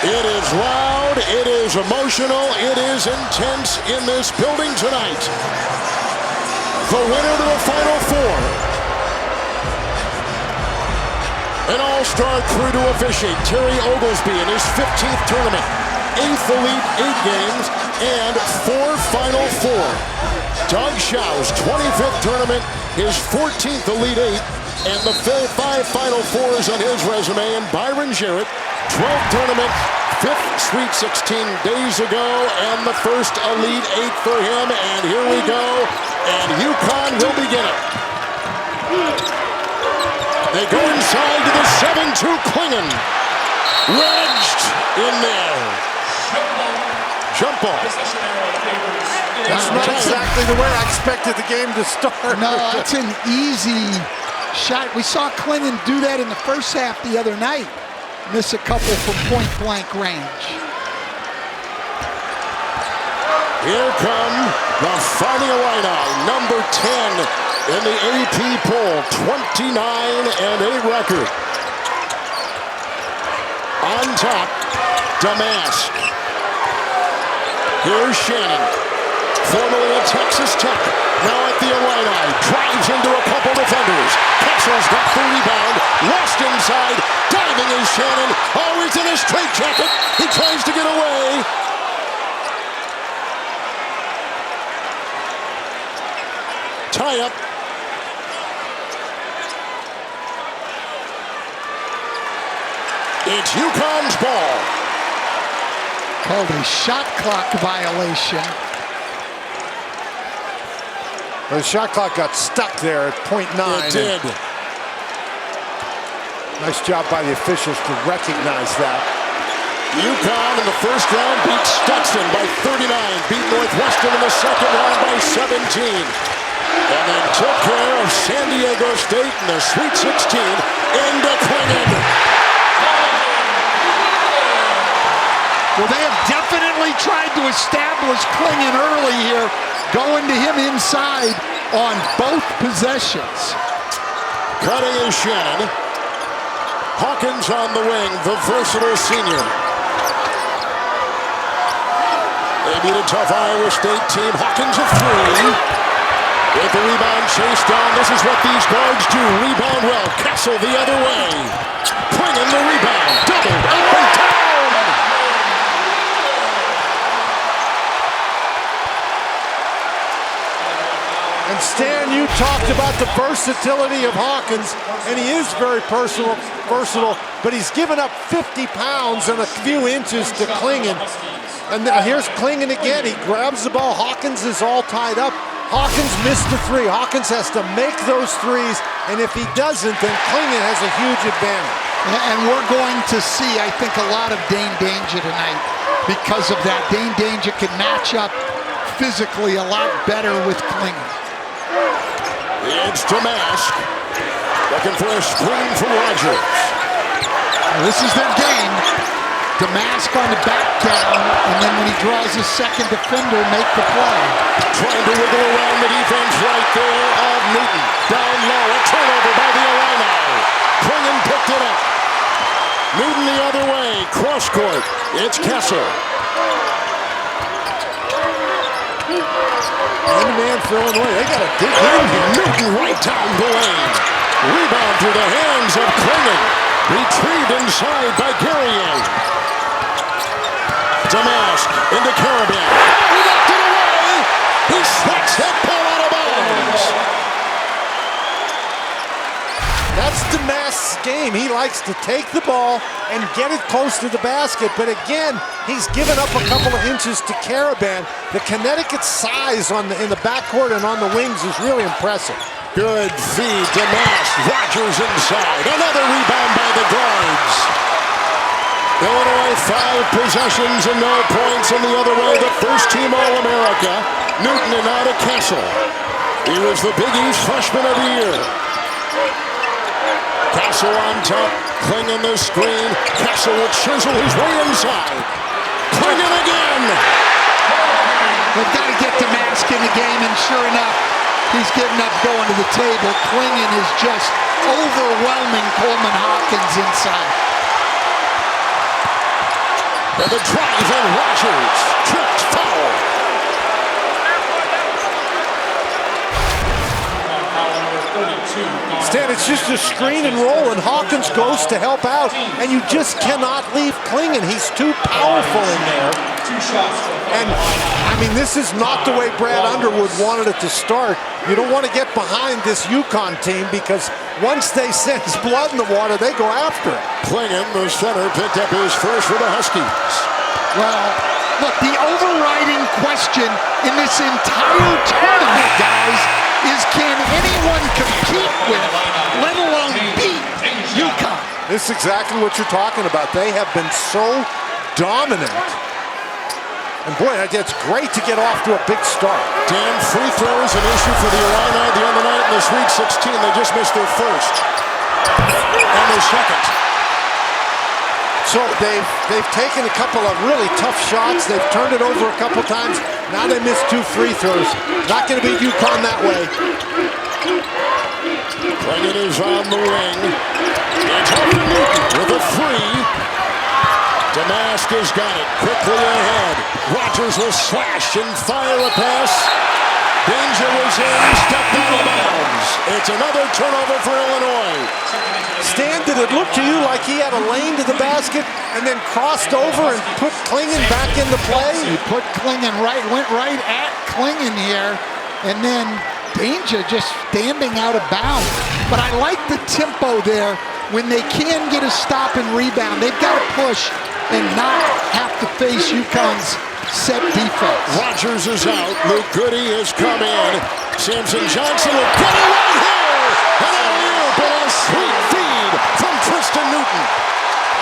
It is loud, it is emotional, it is intense in this building tonight. The winner to the Final Four. An all-star crew to officiate. Terry Oglesby in his 15th tournament. 8th Elite 8 games and 4 Final Four. Doug Shaw's 25th tournament, his 14th Elite 8, and the 5 Final Fours on his resume. And Byron Jarrett, 12th tournament, 5th Sweet 16 days ago, and the first Elite 8 for him. And here we go, and UConn will begin it. They go inside to the 7-2 Clingan. Wedged in there. Jump ball. That's not exactly the way I expected the game to start. No, that's an easy shot. We saw Clingan do that in the first half the other night. Miss a couple from point-blank range. Here come the Fighting Illini, number 10 in the AP poll, 29-8 record. On top, Damask. Here's Shannon, formerly at Texas Tech, now at the Illini, drives into a couple defenders. Kessel's got the rebound, lost inside, diving is Shannon. Oh, he's in a straitjacket. He tries to get away. Tie up. It's UConn's ball. Called a shot clock violation. The shot clock got stuck there at .9. It did. Nice job by the officials to recognize that. UConn in the first round beat Stetson by 39. Beat Northwestern in the second round by 17. And then took care of San Diego State in the Sweet 16 into Clingan. Well, they have definitely tried to establish Clingan early here, going to him inside on both possessions. Cutting is Shannon. Hawkins on the wing, the versatile senior. They beat a tough Iowa State team. Hawkins a three. With the rebound chased down, this is what these guards do. Rebound well. Kessel the other way. Clingan the rebound. Doubled and down. And Stan, you talked about the versatility of Hawkins, and he is very versatile, but he's given up 50 pounds and a few inches to Clingan. And here's Clingan again. He grabs the ball. Hawkins is all tied up. Hawkins missed the three. Hawkins has to make those threes, and if he doesn't, then Clingan has a huge advantage. And we're going to see, I think, a lot of Dane Danger tonight because of that. Dane Danger can match up physically a lot better with Clingan. It's Damask. Looking for a screen from Rogers. This is their game. Damask on the back down, and then when he draws his second defender, make the play. Trying to wiggle around the defense right there of Newton. Down low, a turnover by the Illini. Clingan picked it up. Newton the other way, cross court. It's Kessel. Man for Illinois, they got to dig in here. Newton right down the lane. Rebound through the hands of Clingan. Retrieved inside by Guerrier. Damask into Caravan. Oh, he knocked it away. He swats that ball out of bounds. That's Damask's game. He likes to take the ball and get it close to the basket. But again, he's given up a couple of inches to Caravan. The Connecticut size in the backcourt and on the wings is really impressive. Good feed, Damask. Rogers inside. Another rebound by the guards. Illinois 5 possessions and no points. And the other way, the first team All-America, Newton and out of Kessel. He was the Big East freshman of the year. Kessel on top, Clingan the screen. Kessel will chisel his way inside. Clingan again. They've got to get Damask in the game, and sure enough, he's getting up going to the table. Clingan is just overwhelming Coleman Hawkins inside. And the drive, and Rogers tripped, foul. Stan, it's just a screen and roll, and Hawkins goes to help out, and you just cannot leave Clingan. He's too powerful in there. And, I mean, this is not the way Brad Underwood wanted it to start. You don't want to get behind this UConn team because once they sense blood in the water, they go after it. Clingan, the center, picked up his first for the Huskies. Well, look, the overriding question in this entire tournament, guys, is can anyone compete with, let alone beat, UConn? This is exactly what you're talking about. They have been so dominant. And boy, it's great to get off to a big start. Dan, free throws an issue for the Illini the other night in the Sweet 16. They just missed their first and their second. So they've taken a couple of really tough shots. They've turned it over a couple times. Now they missed 2 free throws. Not going to beat UConn that way. Clingan is on the wing. It's over Newton with a free. Damask has got it quickly ahead. Rogers will slash and fire a pass. Danger was in, stepped out of bounds. It's another turnover for Illinois. Stan, did it look to you like he had a lane to the basket and then crossed over and put Clingan back into play? He put Clingan went right at Clingan here, and then Danger just standing out of bounds. But I like the tempo there when they can get a stop and rebound. They've got to push and not have to face UConn's set defense. Rogers is out. Luke Goody has come in. Samson Johnson will get it right here. And alley-oop and a sweet feed from Tristan Newton.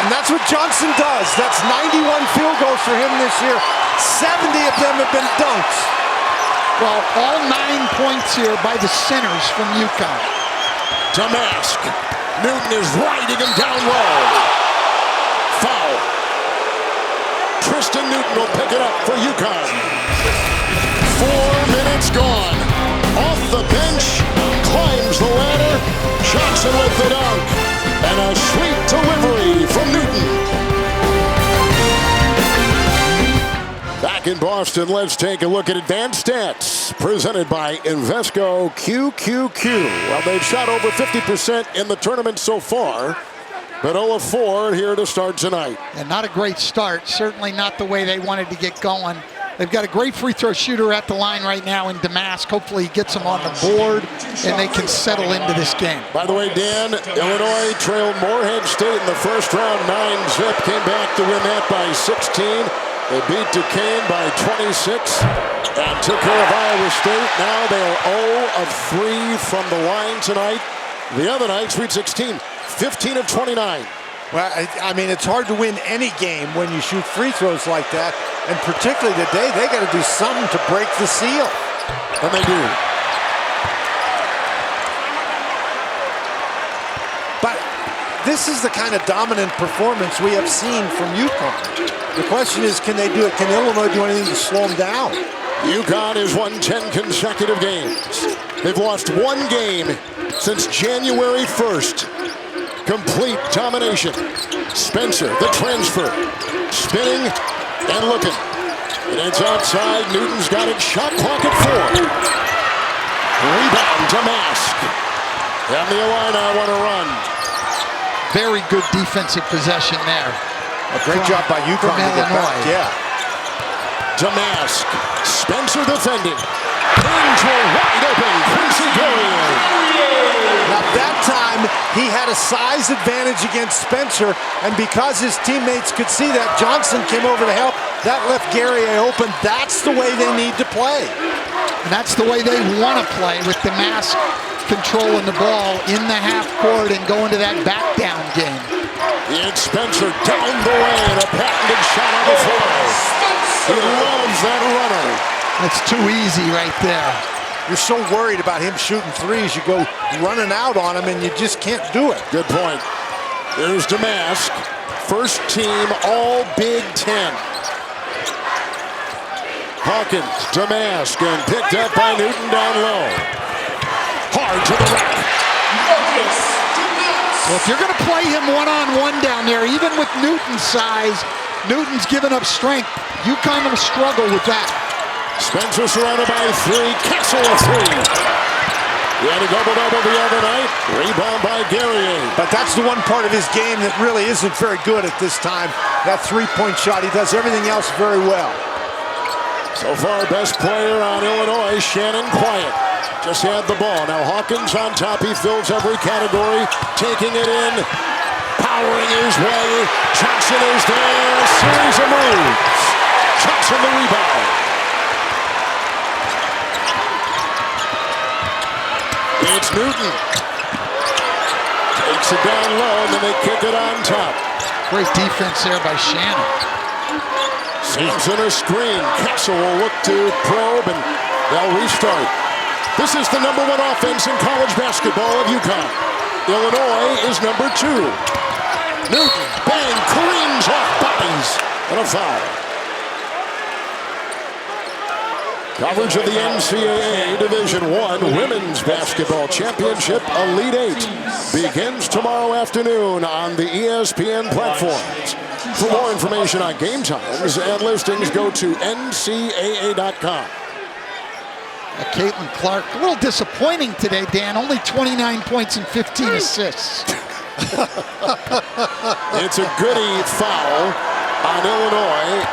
And that's what Johnson does. That's 91 field goals for him this year. 70 of them have been dunks. Well, all 9 points here by the centers from UConn. Damask. Newton is riding him down low. Foul. Tristan Newton will pick it up for UConn. 4 minutes gone. Off the bench, climbs the ladder. Johnson with the dunk. And a sweet delivery from Newton. Back in Boston, let's take a look at advanced stats presented by Invesco QQQ. Well, they've shot over 50% in the tournament so far, but 0 of 4 here to start tonight. And not a great start, certainly not the way they wanted to get going. They've got a great free throw shooter at the line right now in Damask. Hopefully he gets them on the board and they can settle into this game. By the way, Dan, Illinois trailed Morehead State in the first round 9-zip, came back to win that by 16. They beat Duquesne by 26 and took care of Iowa State. Now they are 0 of 3 from the line tonight. The other night, Sweet 16, 15 of 29. Well, I mean, it's hard to win any game when you shoot free throws like that. And particularly today, they got to do something to break the seal. And they do. But this is the kind of dominant performance we have seen from UConn. The question is, can they do it? Can Illinois do anything to slow them down? UConn has won 10 consecutive games. They've lost 1 game since January 1st. Complete domination. Spencer, the transfer, spinning and looking. And it's outside. Newton's got it. Shot clock at 4. Rebound to Mask. And the Illini want to run. Very good defensive possession there. A great job by UConn to get back. Yeah. Damask. Spencer defending. Danger wide open. Quincy Gillian. Now that time, he had a size advantage against Spencer, and because his teammates could see that, Johnson came over to help. That left Gary open. That's the way they need to play. And that's the way they want to play, with Damask controlling the ball in the half court and going to that back down game. It's Spencer down the lane, a patented shot on the floor. He loves that runner. That's too easy right there. You're so worried about him shooting threes, you go running out on him and you just can't do it. Good point. There's Damask, first team all Big Ten. Hawkins, Damask, and picked up by Newton down low. Hard to the rack. Well, if you're going to play him one-on-one down there, even with Newton's size, Newton's giving up strength. UConn will struggle with that. Spencer surrounded by 3. Castle a 3. He had a double-double the other night. Rebound by Gary. But that's the one part of his game that really isn't very good at this time. That three-point shot. He does everything else very well. So far, best player on Illinois, Shannon Quiet. Just had the ball. Now Hawkins on top. He fills every category. Taking it in. Powering his way. Johnson is there. A series of moves. Johnson the rebound. It's Newton. Takes it down low, and then they kick it on top. Great defense there by Shannon. Sampson a screen. Castle will look to probe, and they'll restart. This is the #1 offense in college basketball of UConn. Illinois is #2. Newton, bang, careens off bodies, and a foul. Coverage of the NCAA Division I Women's Basketball Championship Elite 8 begins tomorrow afternoon on the ESPN platforms. For more information on game times and listings, go to ncaa.com. Caitlin Clark, a little disappointing today, Dan. Only 29 points and 15 assists. It's a goodie foul on Illinois.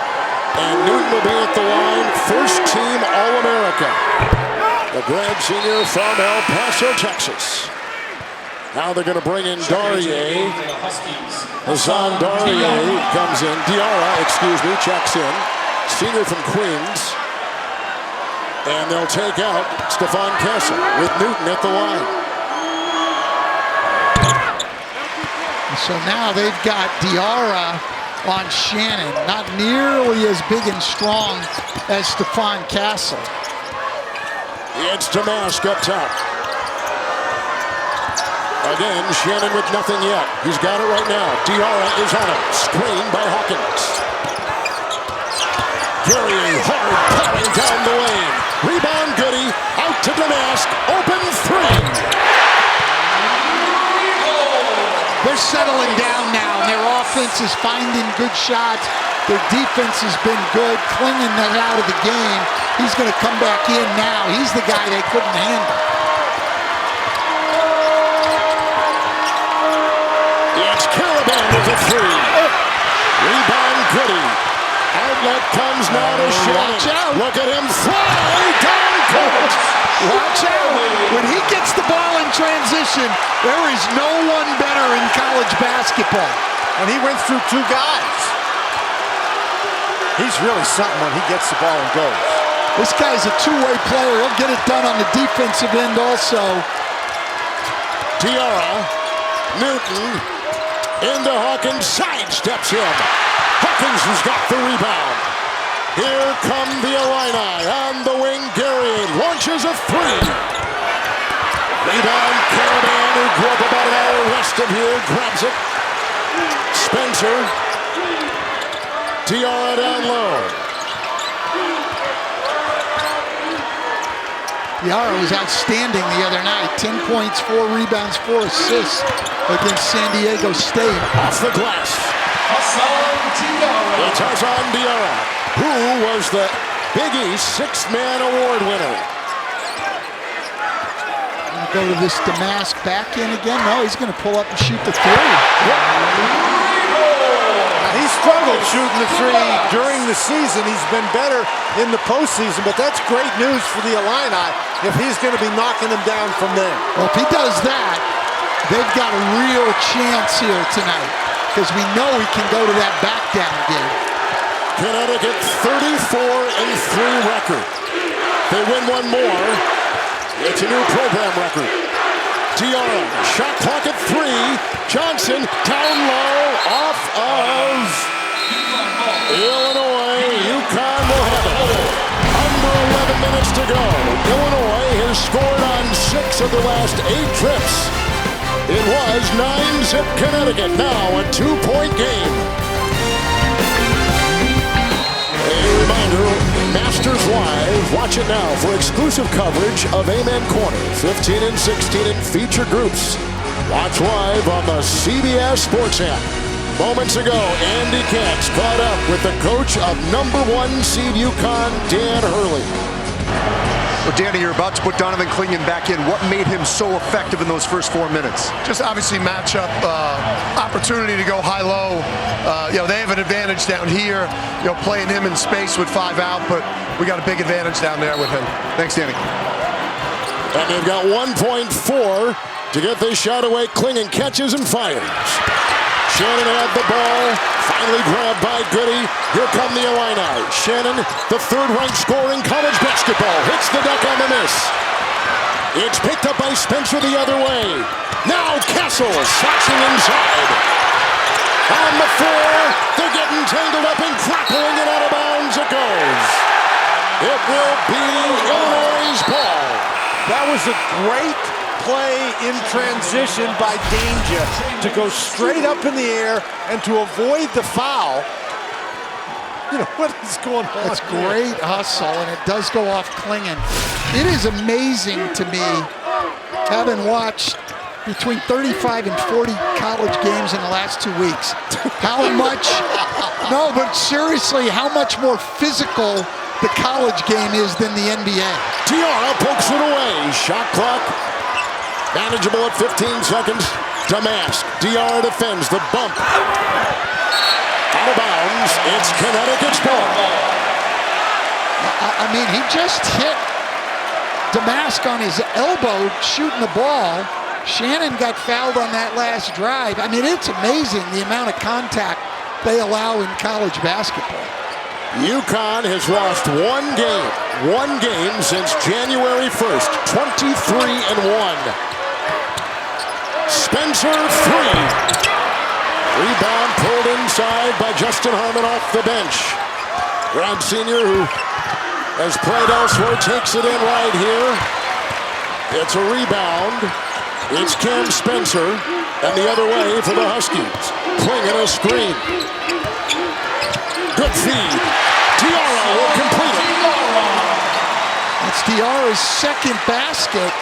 And Newton will be at the line, first-team All-America. The grad senior from El Paso, Texas. Now they're going to bring in Darrier. Hassan Darrier comes in. Diarra, checks in. Senior from Queens. And they'll take out Stephon Castle with Newton at the line. So now they've got Diarra on Shannon, not nearly as big and strong as Stephon Castle. It's Damask up top. Again, Shannon with nothing yet. He's got it right now. Diarra is on him. Screen by Hawkins. Gary hard pounding down the lane. Rebound Goody. Out to Damask. Open 3. They're settling down now, and their offense is finding good shots. Their defense has been good. Clingan is out of the game. He's going to come back in now. He's the guy they couldn't handle. It's Caravan with a 3. Rebound Goody. Outlet comes now to Shannon. Watch out. Look at him fly down court. Watch out. When he gets the ball in transition, there is no one better in college basketball. And he went through 2 guys. He's really something when he gets the ball and goes. This guy's a two-way player. He'll get it done on the defensive end also. Diarra, Newton, into Hawkins, sidesteps him. Hawkins has got the rebound. Here come the Illini on the wing. Gary launches a 3. Rebound, Caravan, who grew up about an hour west of here, grabs it. Spencer. Diarra down low. Diarra was outstanding the other night. 10 points, 4 rebounds, 4 assists against San Diego State. Off the glass. It's Hassan Diarra, who was the Big East 6th-man award winner. Go to this Damask back in again. No, he's going to pull up and shoot the 3. He struggled shooting the 3 during the season. He's been better in the postseason, but that's great news for the Illini if he's going to be knocking them down from there. Well, if he does that, they've got a real chance here tonight because we know he can go to that back down game. Connecticut 34-3 record. They win one more. It's a new program record. Diarra, shot clock at 3. Johnson down low, off of Illinois. UConn will have it. Under 11 minutes to go. Illinois has scored on 6 of the last 8 trips. It was 9-zip Connecticut. Now a 2-point game. A reminder, Masters Live, watch it now for exclusive coverage of Amen Corner, 15 and 16 in feature groups. Watch live on the CBS Sports app. Moments ago, Andy Katz caught up with the coach of #1 seed UConn, Dan Hurley. Well, Danny, you're about to put Donovan Clingan back in. What made him so effective in those first 4 minutes? Just obviously matchup opportunity to go high-low. They have an advantage down here, playing him in space with 5 out, but we got a big advantage down there with him. Thanks, Danny. And they've got 1.4 to get this shot away. Clingan catches and fires. Shannon had the ball, finally grabbed by Goody. Here come the Illini. Shannon, the third-ranked scorer in college basketball, hits the deck on the miss. It's picked up by Spencer the other way. Now Castle slashing inside. On the floor, they're getting tangled up and crackling it out of bounds. It goes. It will be Illinois' ball. That was a great play in transition by Danger to go straight up in the air and to avoid the foul. What is going on? That's great hustle, and it does go off Clingan. It is amazing to me, having watched between 35 and 40 college games in the last 2 weeks, how much, no, but seriously, how much more physical the college game is than the NBA. Tiara pokes it away. Shot clock manageable at 15 seconds. Damask. Diarra defends the bump. Out of bounds. It's Connecticut's ball. I mean, he just hit Damask on his elbow shooting the ball. Shannon got fouled on that last drive. I mean, it's amazing the amount of contact they allow in college basketball. UConn has lost one game since January 1st, 23-1. Spencer, 3. Rebound pulled inside by Justin Harmon off the bench. Grant Sr., who has played elsewhere, takes it in right here. It's a rebound. It's Cam Spencer, and the other way for the Huskies. Clingan a screen. Good feed. Diarra will complete it. It's Diarra's second basket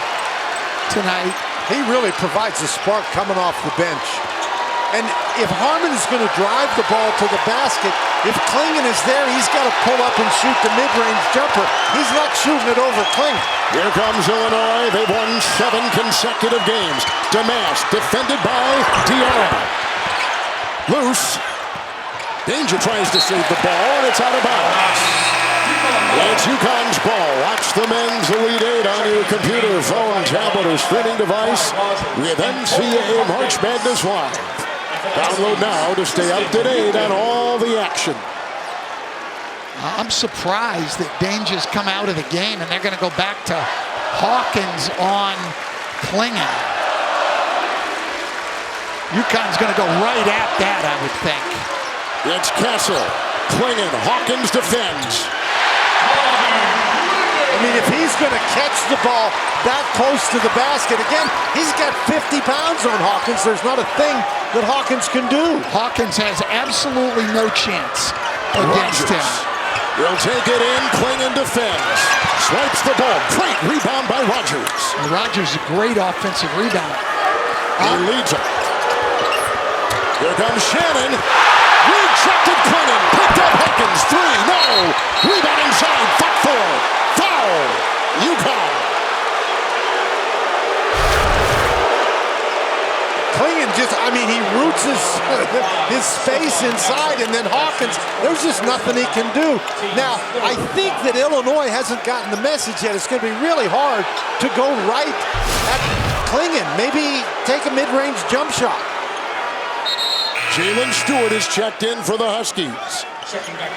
tonight. He really provides a spark coming off the bench. And if Harmon is going to drive the ball to the basket, if Clingan is there, he's got to pull up and shoot the mid-range jumper. He's not shooting it over Clingan. Here comes Illinois. They've won 7 consecutive games. Damask defended by Diarra. Loose. Danger tries to save the ball, and it's out of bounds. It's UConn's ball. Watch the men's Elite 8 on your computer, phone, tablet, or streaming device with NCAA March Madness Live. Download now to stay up to date on all the action. I'm surprised that Danger's come out of the game, and they're going to go back to Hawkins on Clingan. UConn's going to go right at that, I would think. It's Castle. Clingan. Hawkins defends. I mean, if he's going to catch the ball that close to the basket, again, he's got 50 pounds on Hawkins. There's not a thing that Hawkins can do. Hawkins has absolutely no chance against him. He'll take it in. Clingan defends. Swipes the ball. Great rebound by Rogers. Rogers, a great offensive rebound. He leads him. Here comes Shannon. Rejected Clingan. Picked up Hawkins. 3. No. Rebound inside. 4. Foul. UConn. Clingan he roots his space inside, and then Hawkins, there's just nothing he can do. Now, I think that Illinois hasn't gotten the message yet. It's going to be really hard to go right at Clingan. Maybe take a mid-range jump shot. Jalen Stewart is checked in for the Huskies.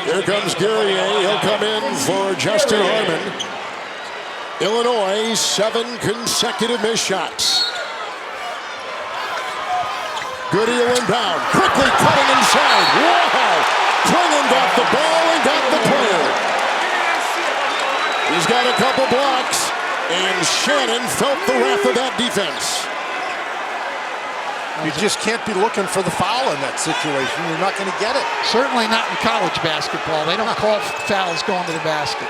Here comes Guerrier. He'll come in for Justin Harmon. Illinois, 7 consecutive missed shots. Goody will inbound. Quickly cutting inside. Wow! Clingan got the ball and got the player. He's got a couple blocks, and Shannon felt the wrath of that defense. You just can't be looking for the foul in that situation. You're not going to get it. Certainly not in college basketball. They don't call fouls going to the basket.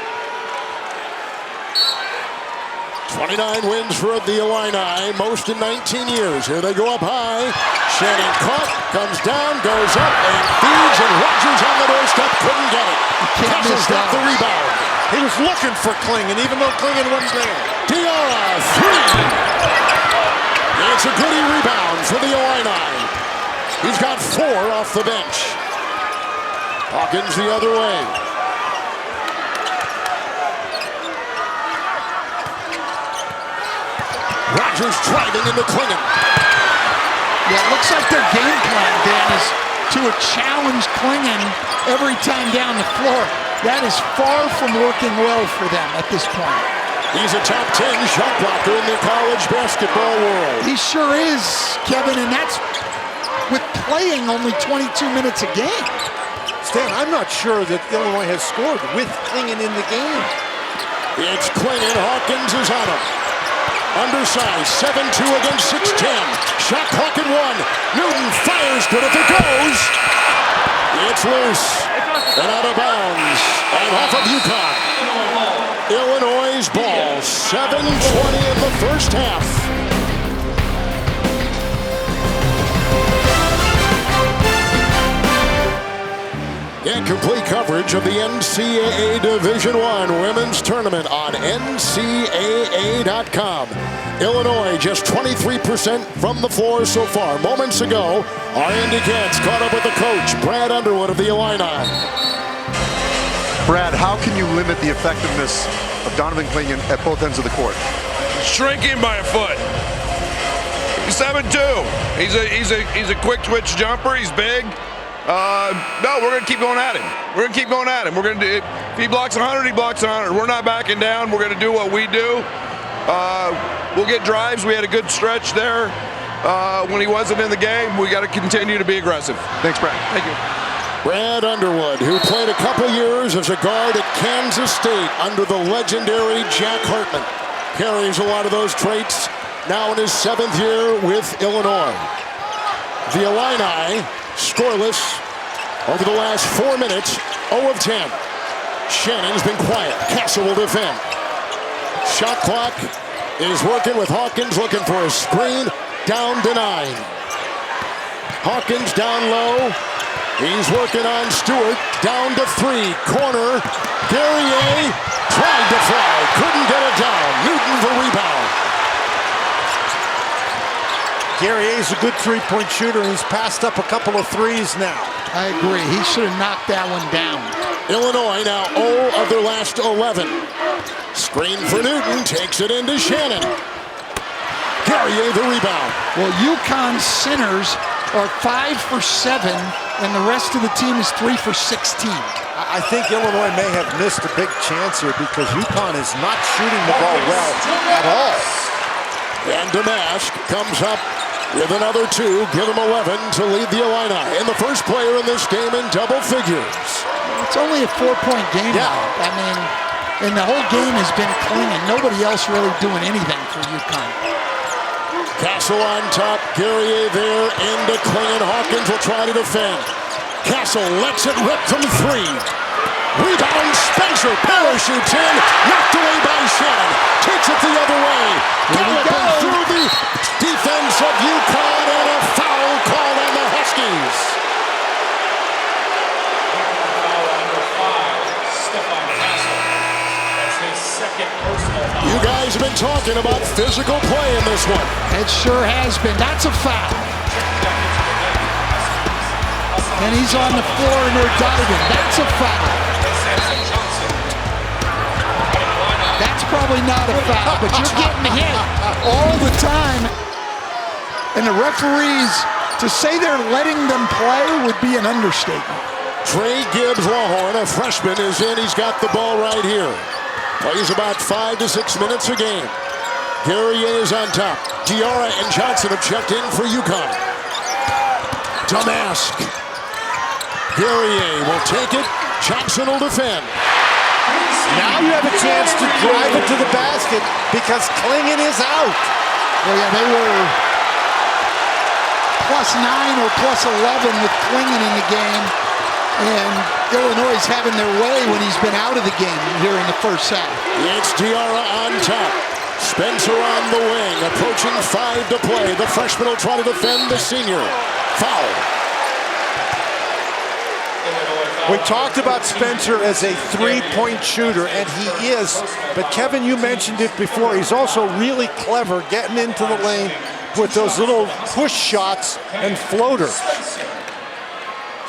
29 wins for the Illini, most in 19 years. Here they go up high. Shannon caught, comes down, goes up, and feeds, and Rogers on the doorstep, couldn't get it. Castle's got the rebound. He was looking for Clingan, even though Clingan wasn't there. Diarra, 3. It's a goodie rebound for the Illini. He's got 4 off the bench. Hawkins the other way. Rogers driving into Clingan. Yeah, it looks like their game plan, Dan, is to challenge Clingan every time down the floor. That is far from working well for them at this point. He's a top 10 shot blocker in the college basketball world. He sure is, Kevin, and that's with playing only 22 minutes a game. Stan, I'm not sure that Illinois has scored with Clingan in the game. It's Clingan. Hawkins is on him. Undersized, 7'2" against 6'10". Shot clock at 1. Newton fires, good if it goes. It's loose and out of bounds and off of UConn. Illinois' ball, 7:20 in the first half. Get complete coverage of the NCAA Division I Women's Tournament on NCAA.com. Illinois just 23% from the floor so far. Moments ago, our Andy Katz caught up with the coach, Brad Underwood of the Illini. Brad, how can you limit the effectiveness of Donovan Clingan at both ends of the court? Shrink him by a foot. He's 7'2". He's a quick twitch jumper. He's big. No, we're going to keep going at him. We're going to keep going at him. We're going to do, if he blocks 100, he blocks 100. We're not backing down. We're going to do what we do. We'll get drives. We had a good stretch there when he wasn't in the game. We got to continue to be aggressive. Thanks, Brad. Thank you. Brad Underwood, who played a couple years as a guard at Kansas State under the legendary Jack Hartman, carries a lot of those traits now in his 7th year with Illinois. The Illini scoreless over the last 4 minutes, 0 of 10. Shannon's been quiet. Castle will defend. Shot clock is working with Hawkins looking for a screen. Down to 9. Hawkins down low. He's working on Stewart. Down to 3. Corner. Guerrier tried to fly. Couldn't get it down. Newton the rebound. Guerrier's a good three-point shooter, and he's passed up a couple of threes now. I agree. He should have knocked that one down. Illinois now 0 of their last 11. Screen for Newton. Takes it into Shannon. Guerrier the rebound. Well, UConn's centers are 5 for 7, and the rest of the team is 3 for 16. I think Illinois may have missed a big chance here because UConn is not shooting the ball well at all. And Damask comes up with another 2, give him 11 to lead the Illini. And the first player in this game in double figures. It's only a 4-point game now. I mean, and the whole game has been Clingan. Nobody else really doing anything for UConn. Castle on top, Guerrier there, into Clingan. Hawkins will try to defend. Castle lets it rip from 3. Rebound, Spencer parachutes in, knocked away by Shannon. Takes it the other way. Galloping through the defense of UConn, and a foul called on the Huskies. You guys have been talking about physical play in this one. It sure has been. That's a foul. And he's on the floor and they're diving. That's a foul. That's probably not a foul, but you're getting hit all the time. And the referees, to say they're letting them play would be an understatement. Trey Gibbs-Lawhorn, a freshman, is in. He's got the ball right here. Plays about 5 to 6 minutes a game. Guerrier is on top. Diarra and Johnson have checked in for UConn. Damask. Guerrier will take it. Johnson will defend. Now you have a chance to drive it to the basket because Clingan is out. Well, yeah, they were +9 or +11 with Clingan in the game. And Illinois is having their way when he's been out of the game here in the first half. It's Diarra on top. Spencer on the wing, approaching 5 to play. The freshman will try to defend the senior. Foul. We talked about Spencer as a three-point shooter, and he is. But Kevin, you mentioned it before. He's also really clever getting into the lane with those little push shots and floaters.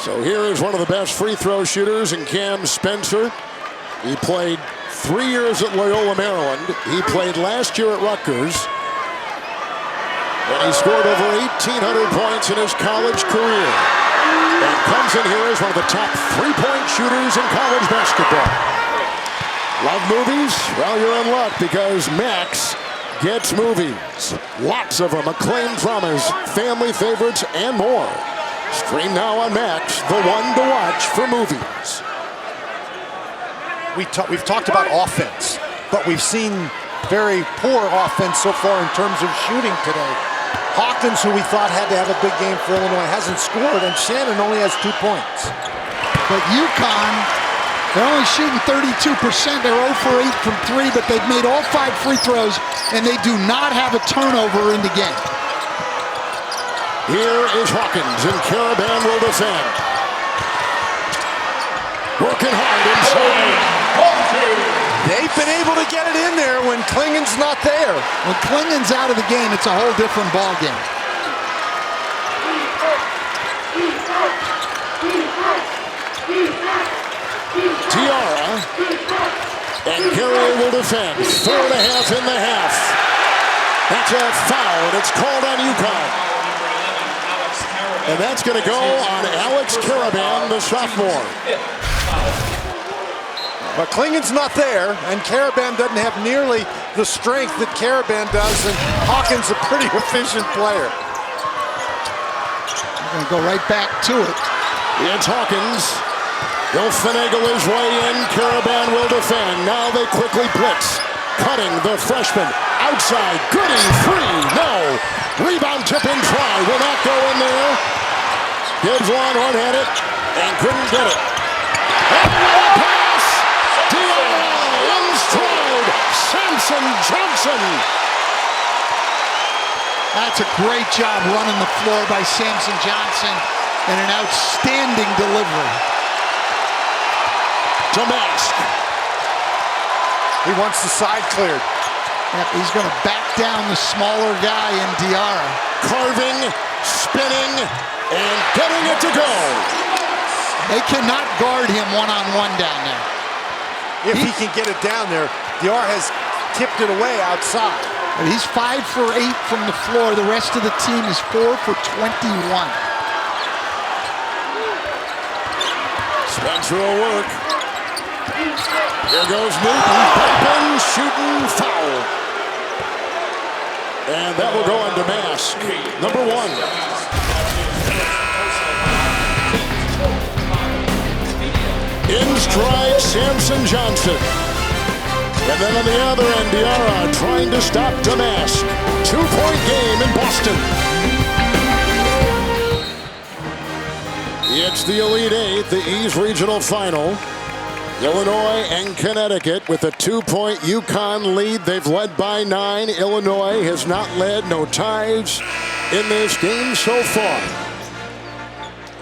So here is one of the best free throw shooters in Cam Spencer. He played 3 years at Loyola, Maryland. He played last year at Rutgers. And he scored over 1,800 points in his college career. And comes in here as one of the top three-point shooters in college basketball. Love movies? Well, you're in luck because Max gets movies. Lots of them, acclaimed dramas, family favorites, and more. Stream now on Max, the one to watch for movies. We've talked about offense, but we've seen very poor offense so far in terms of shooting today. Hawkins, who we thought had to have a big game for Illinois, hasn't scored, and Shannon only has 2 points. But UConn, they're only shooting 32%. They're 0 for 8 from 3, but they've made all 5 free throws, and they do not have a turnover in the game. Here is Hawkins, and Caravan will defend. Working hard inside. They've been able to get it in there when Clingan's not there. When Clingan's out of the game, it's a whole different ball game. Tiara, and Gary will defend. 4.5 in the half. That's a foul, and it's called on UConn. And that's going to go on Alex Caravan, the sophomore. But Clingan's not there, and Caravan doesn't have nearly the strength that Caravan does, and Hawkins a pretty efficient player. We're going to go right back to it. It's Hawkins. He'll finagle his way in. Caravan will defend. Now they quickly blitz. Cutting the freshman. Outside. Goody. Free. No. Rebound tip and try. Will not go in there. Gibbs Longhorn had it and couldn't get it. And pass. Diarra in stride. Samson Johnson. That's a great job running the floor by Samson Johnson and an outstanding delivery. Damask. He wants the side cleared. Yep, he's going to back down the smaller guy in Diarra. Carving, spinning, and getting it to go. They cannot guard him one-on-one down there. If he can get it down there, Diarra has tipped it away outside. But he's 5 for 8 from the floor. The rest of the team is 4 for 21. Spencer will work. Here goes Newton, bumping, shooting, foul. And that will go on Damask, number 1. In stride, Samson Johnson. And then on the other end, Diarra trying to stop Damask. 2-point game in Boston. It's the Elite Eight, the East Regional Final. Illinois and Connecticut with a 2-point UConn lead. They've led by 9. Illinois has not led, no ties in this game so far.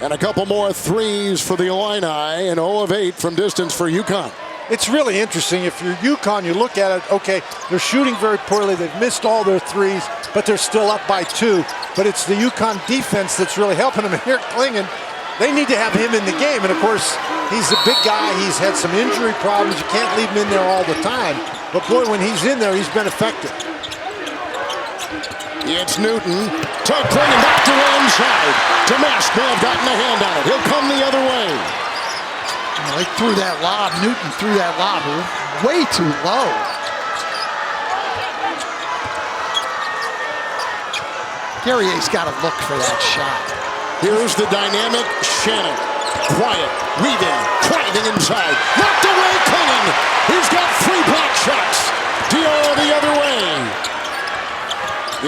And a couple more threes for the Illini, and 0 of 8 from distance for UConn. It's really interesting. If you're UConn, you look at it, okay, they're shooting very poorly. They've missed all their threes, but they're still up by 2. But it's the UConn defense that's really helping them. And here, Clingan, they need to have him in the game. And of course, he's a big guy. He's had some injury problems. You can't leave him in there all the time. But boy, when he's in there, he's been effective. It's Newton. Todd Clingan back to inside. Damask may have gotten a hand on it. He'll come the other way. They threw that lob. Newton threw that lob way too low. Guerrier's got to look for that shot. Here's the dynamic Shannon. Quiet, weaving, driving inside. Knocked away, Clingan. He's got 3 block shots. Diarra the other way.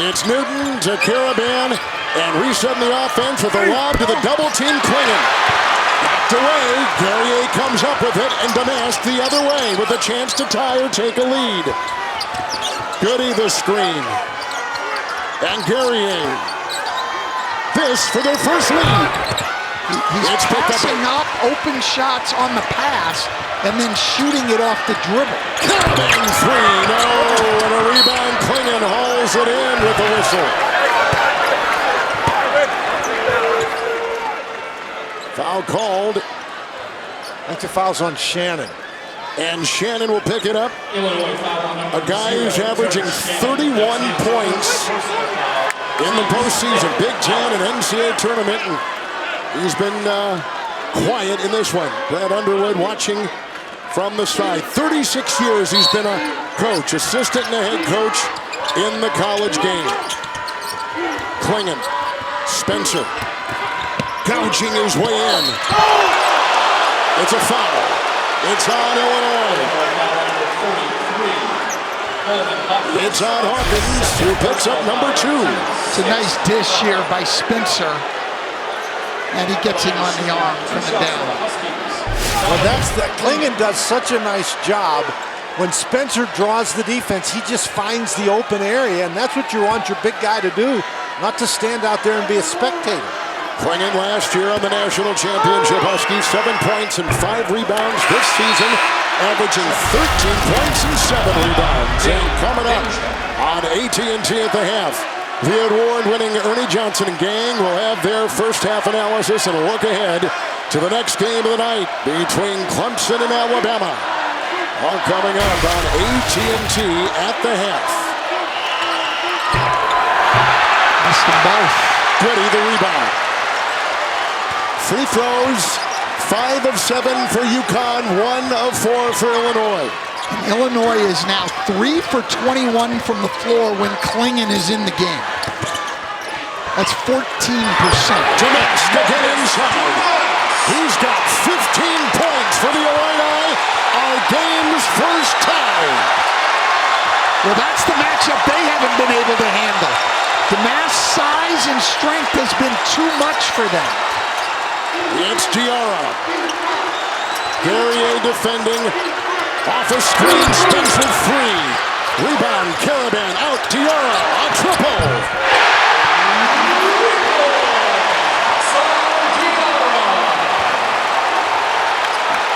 It's Newton to Caravan, and resetting the offense with a lob to the double team Clingan. Knocked away, Guerrier comes up with it, and Damask the other way with a chance to tie or take a lead. Goody the screen. And Guerrier. This for their first lead. He's passing up open shots on the pass and then shooting it off the dribble. Caravan three, no, and a rebound. Clingan hauls it in with the whistle. Foul called. I think the foul's on Shannon. And Shannon will pick it up. A guy who's averaging 31 points in the postseason, Big Ten and NCAA tournament. And he's been quiet in this one. Brad Underwood watching from the side. 36 years he's been a coach, assistant and a head coach in the college game. Clingan, Spencer, gouging his way in. It's a foul. It's on Illinois. It's on Hawkins, who picks up number 2. It's a nice dish here by Spencer. And he gets him on the arm from the down. Well, Clingan does such a nice job. When Spencer draws the defense, he just finds the open area, and that's what you want your big guy to do, not to stand out there and be a spectator. Clingan last year on the national championship Huskies, 7 points and 5 rebounds this season, averaging 13 points and 7 rebounds. And coming up on AT&T at the half, the award-winning Ernie Johnson and gang will have their first half analysis and a look ahead to the next game of the night between Clemson and Alabama. All coming up on AT&T at the half. Missed them both. Goody the rebound. Free throws, 5 of 7 for UConn, 1 of 4 for Illinois. And Illinois is now 3 for 21 from the floor when Clingan is in the game. That's 14%. Jamesk again inside. He's got 15 points for the Illini, our game's first tie. Well, that's the matchup they haven't been able to handle. The mass size and strength has been too much for them. It's Diarra. Guerrier defending. Off a screen, Spencer free. Rebound, Caravan out, Diarra, a triple.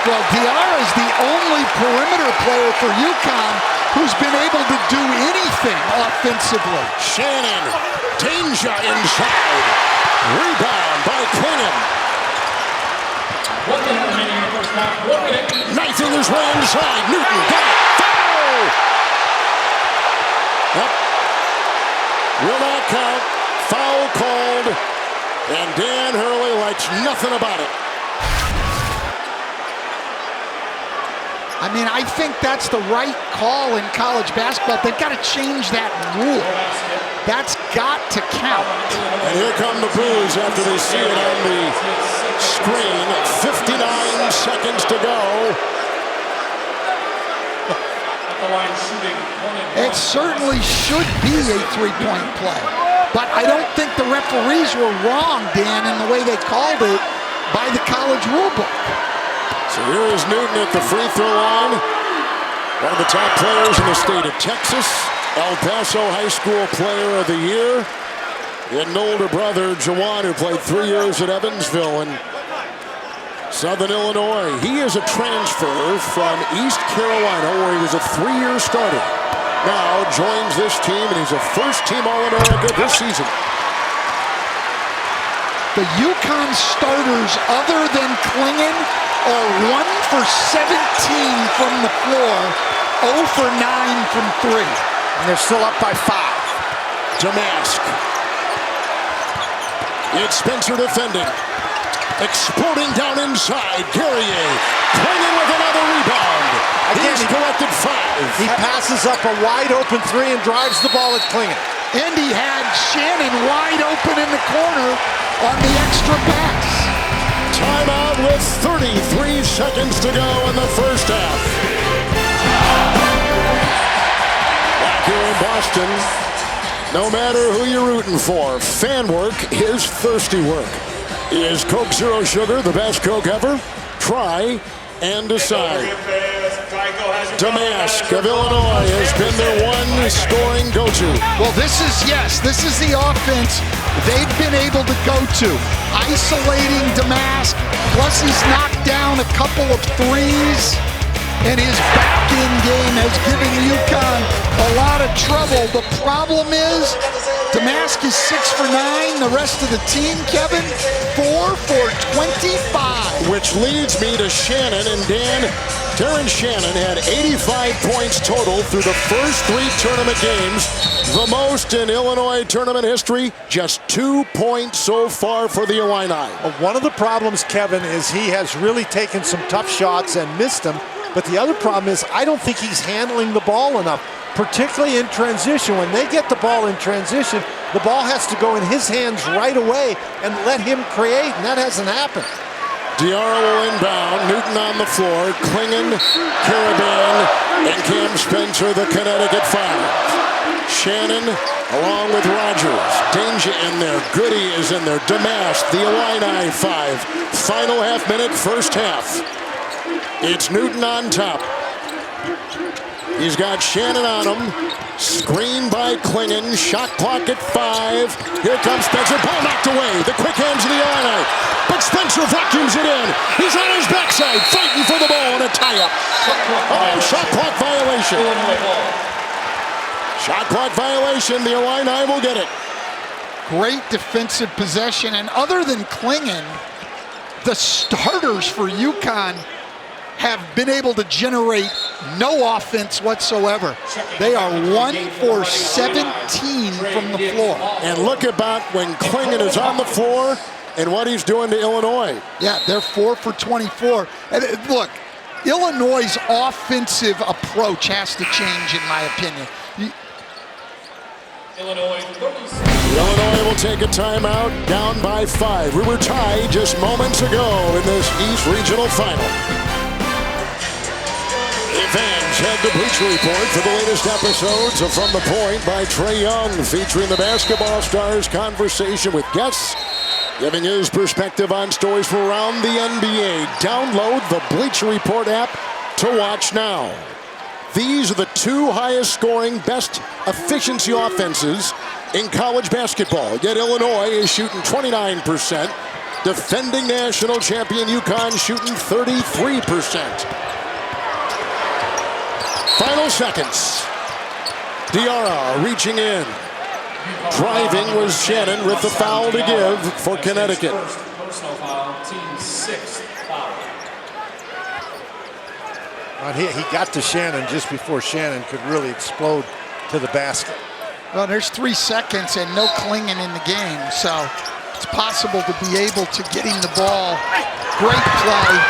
Well, Diarra is the only perimeter player for UConn who's been able to do anything offensively. Shannon, danger inside. Rebound by Clingan. Knifing his way inside. Newton got it. Foul! Yep. Will not count. Foul called. And Dan Hurley likes nothing about it. I mean, I think that's the right call in college basketball. They've got to change that rule. That's got to count. And here come the boos after they see it on the screen. 59 seconds to go. It certainly should be a three-point play. But I don't think the referees were wrong, Dan, in the way they called it by the college rulebook. So here is Newton at the free throw line. One of the top players in the state of Texas. El Paso High School Player of the Year. And an older brother, Jawan, who played 3 years at Evansville in Southern Illinois. He is a transfer from East Carolina, where he was a 3-year starter. Now joins this team, and he's a first-team All-America this season. The UConn starters, other than Clingan, are 1 for 17 from the floor, 0 for 9 from 3. And they're still up by 5. Damask. It's Spencer defending. Exploding down inside. Guerrier. Clingan with another rebound. Again, He's collected 5. He passes up a wide-open 3 and drives the ball at Clingan. And he had Shannon wide open in the corner on the extra pass. Timeout with 33 seconds to go in the first half. Back here in Boston, no matter who you're rooting for, fan work is thirsty work. Is Coke Zero Sugar the best Coke ever? Try and decide. Damask of Illinois has been their one scoring go-to. Well, this is the offense they've been able to go to. Isolating Damask, plus he's knocked down a couple of threes, and his back-end game has given UConn a lot of trouble. The problem is, Damask is 6 for 9. The rest of the team, Kevin, 4 for 25. Which leads me to Shannon and Dan. Terrence Shannon had 85 points total through the first 3 tournament games, the most in Illinois tournament history. Just 2 points so far for the Illini. One of the problems, Kevin, is he has really taken some tough shots and missed them. But the other problem is I don't think he's handling the ball enough, particularly in transition. When they get the ball in transition, the ball has to go in his hands right away and let him create, and that hasn't happened. Diarra will inbound. Newton on the floor. Clingan, Caravan, and Cam Spencer, the Connecticut Five. Shannon along with Rogers. Danger in there. Goody is in there. Damask, the Illini Five. Final half minute, first half. It's Newton on top. He's got Shannon on him. Screen by Clingan. Shot clock at 5. Here comes Spencer. Ball knocked away. The quick hands of the Illini. But Spencer vacuums it in. He's on his backside, fighting for the ball and a tie-up. Oh, shot clock violation. Shot clock violation. The Illini will get it. Great defensive possession. And other than Clingan, the starters for UConn have been able to generate no offense whatsoever. They are 1 for 17 from the floor. And look about when Clingan is on the floor and what he's doing to Illinois. Yeah, they're 4 for 24. And look, Illinois' offensive approach has to change, in my opinion. Illinois will take a timeout, down by 5. We were tied just moments ago in this East Regional Final. Fans, head to Bleacher Report for the latest episodes of From the Point by Trae Young, featuring the basketball stars' conversation with guests, giving his perspective on stories from around the NBA. Download the Bleacher Report app to watch now. These are the 2 highest scoring, best efficiency offenses in college basketball. Yet Illinois is shooting 29%. Defending national champion UConn shooting 33%. Final seconds. Diarra reaching in. Driving was Shannon with the foul to give for Connecticut. Personal foul, team 6th foul. He got to Shannon just before Shannon could really explode to the basket. Well, there's 3 seconds and no Clingan in the game, so it's possible to be able to get him the ball. Great play.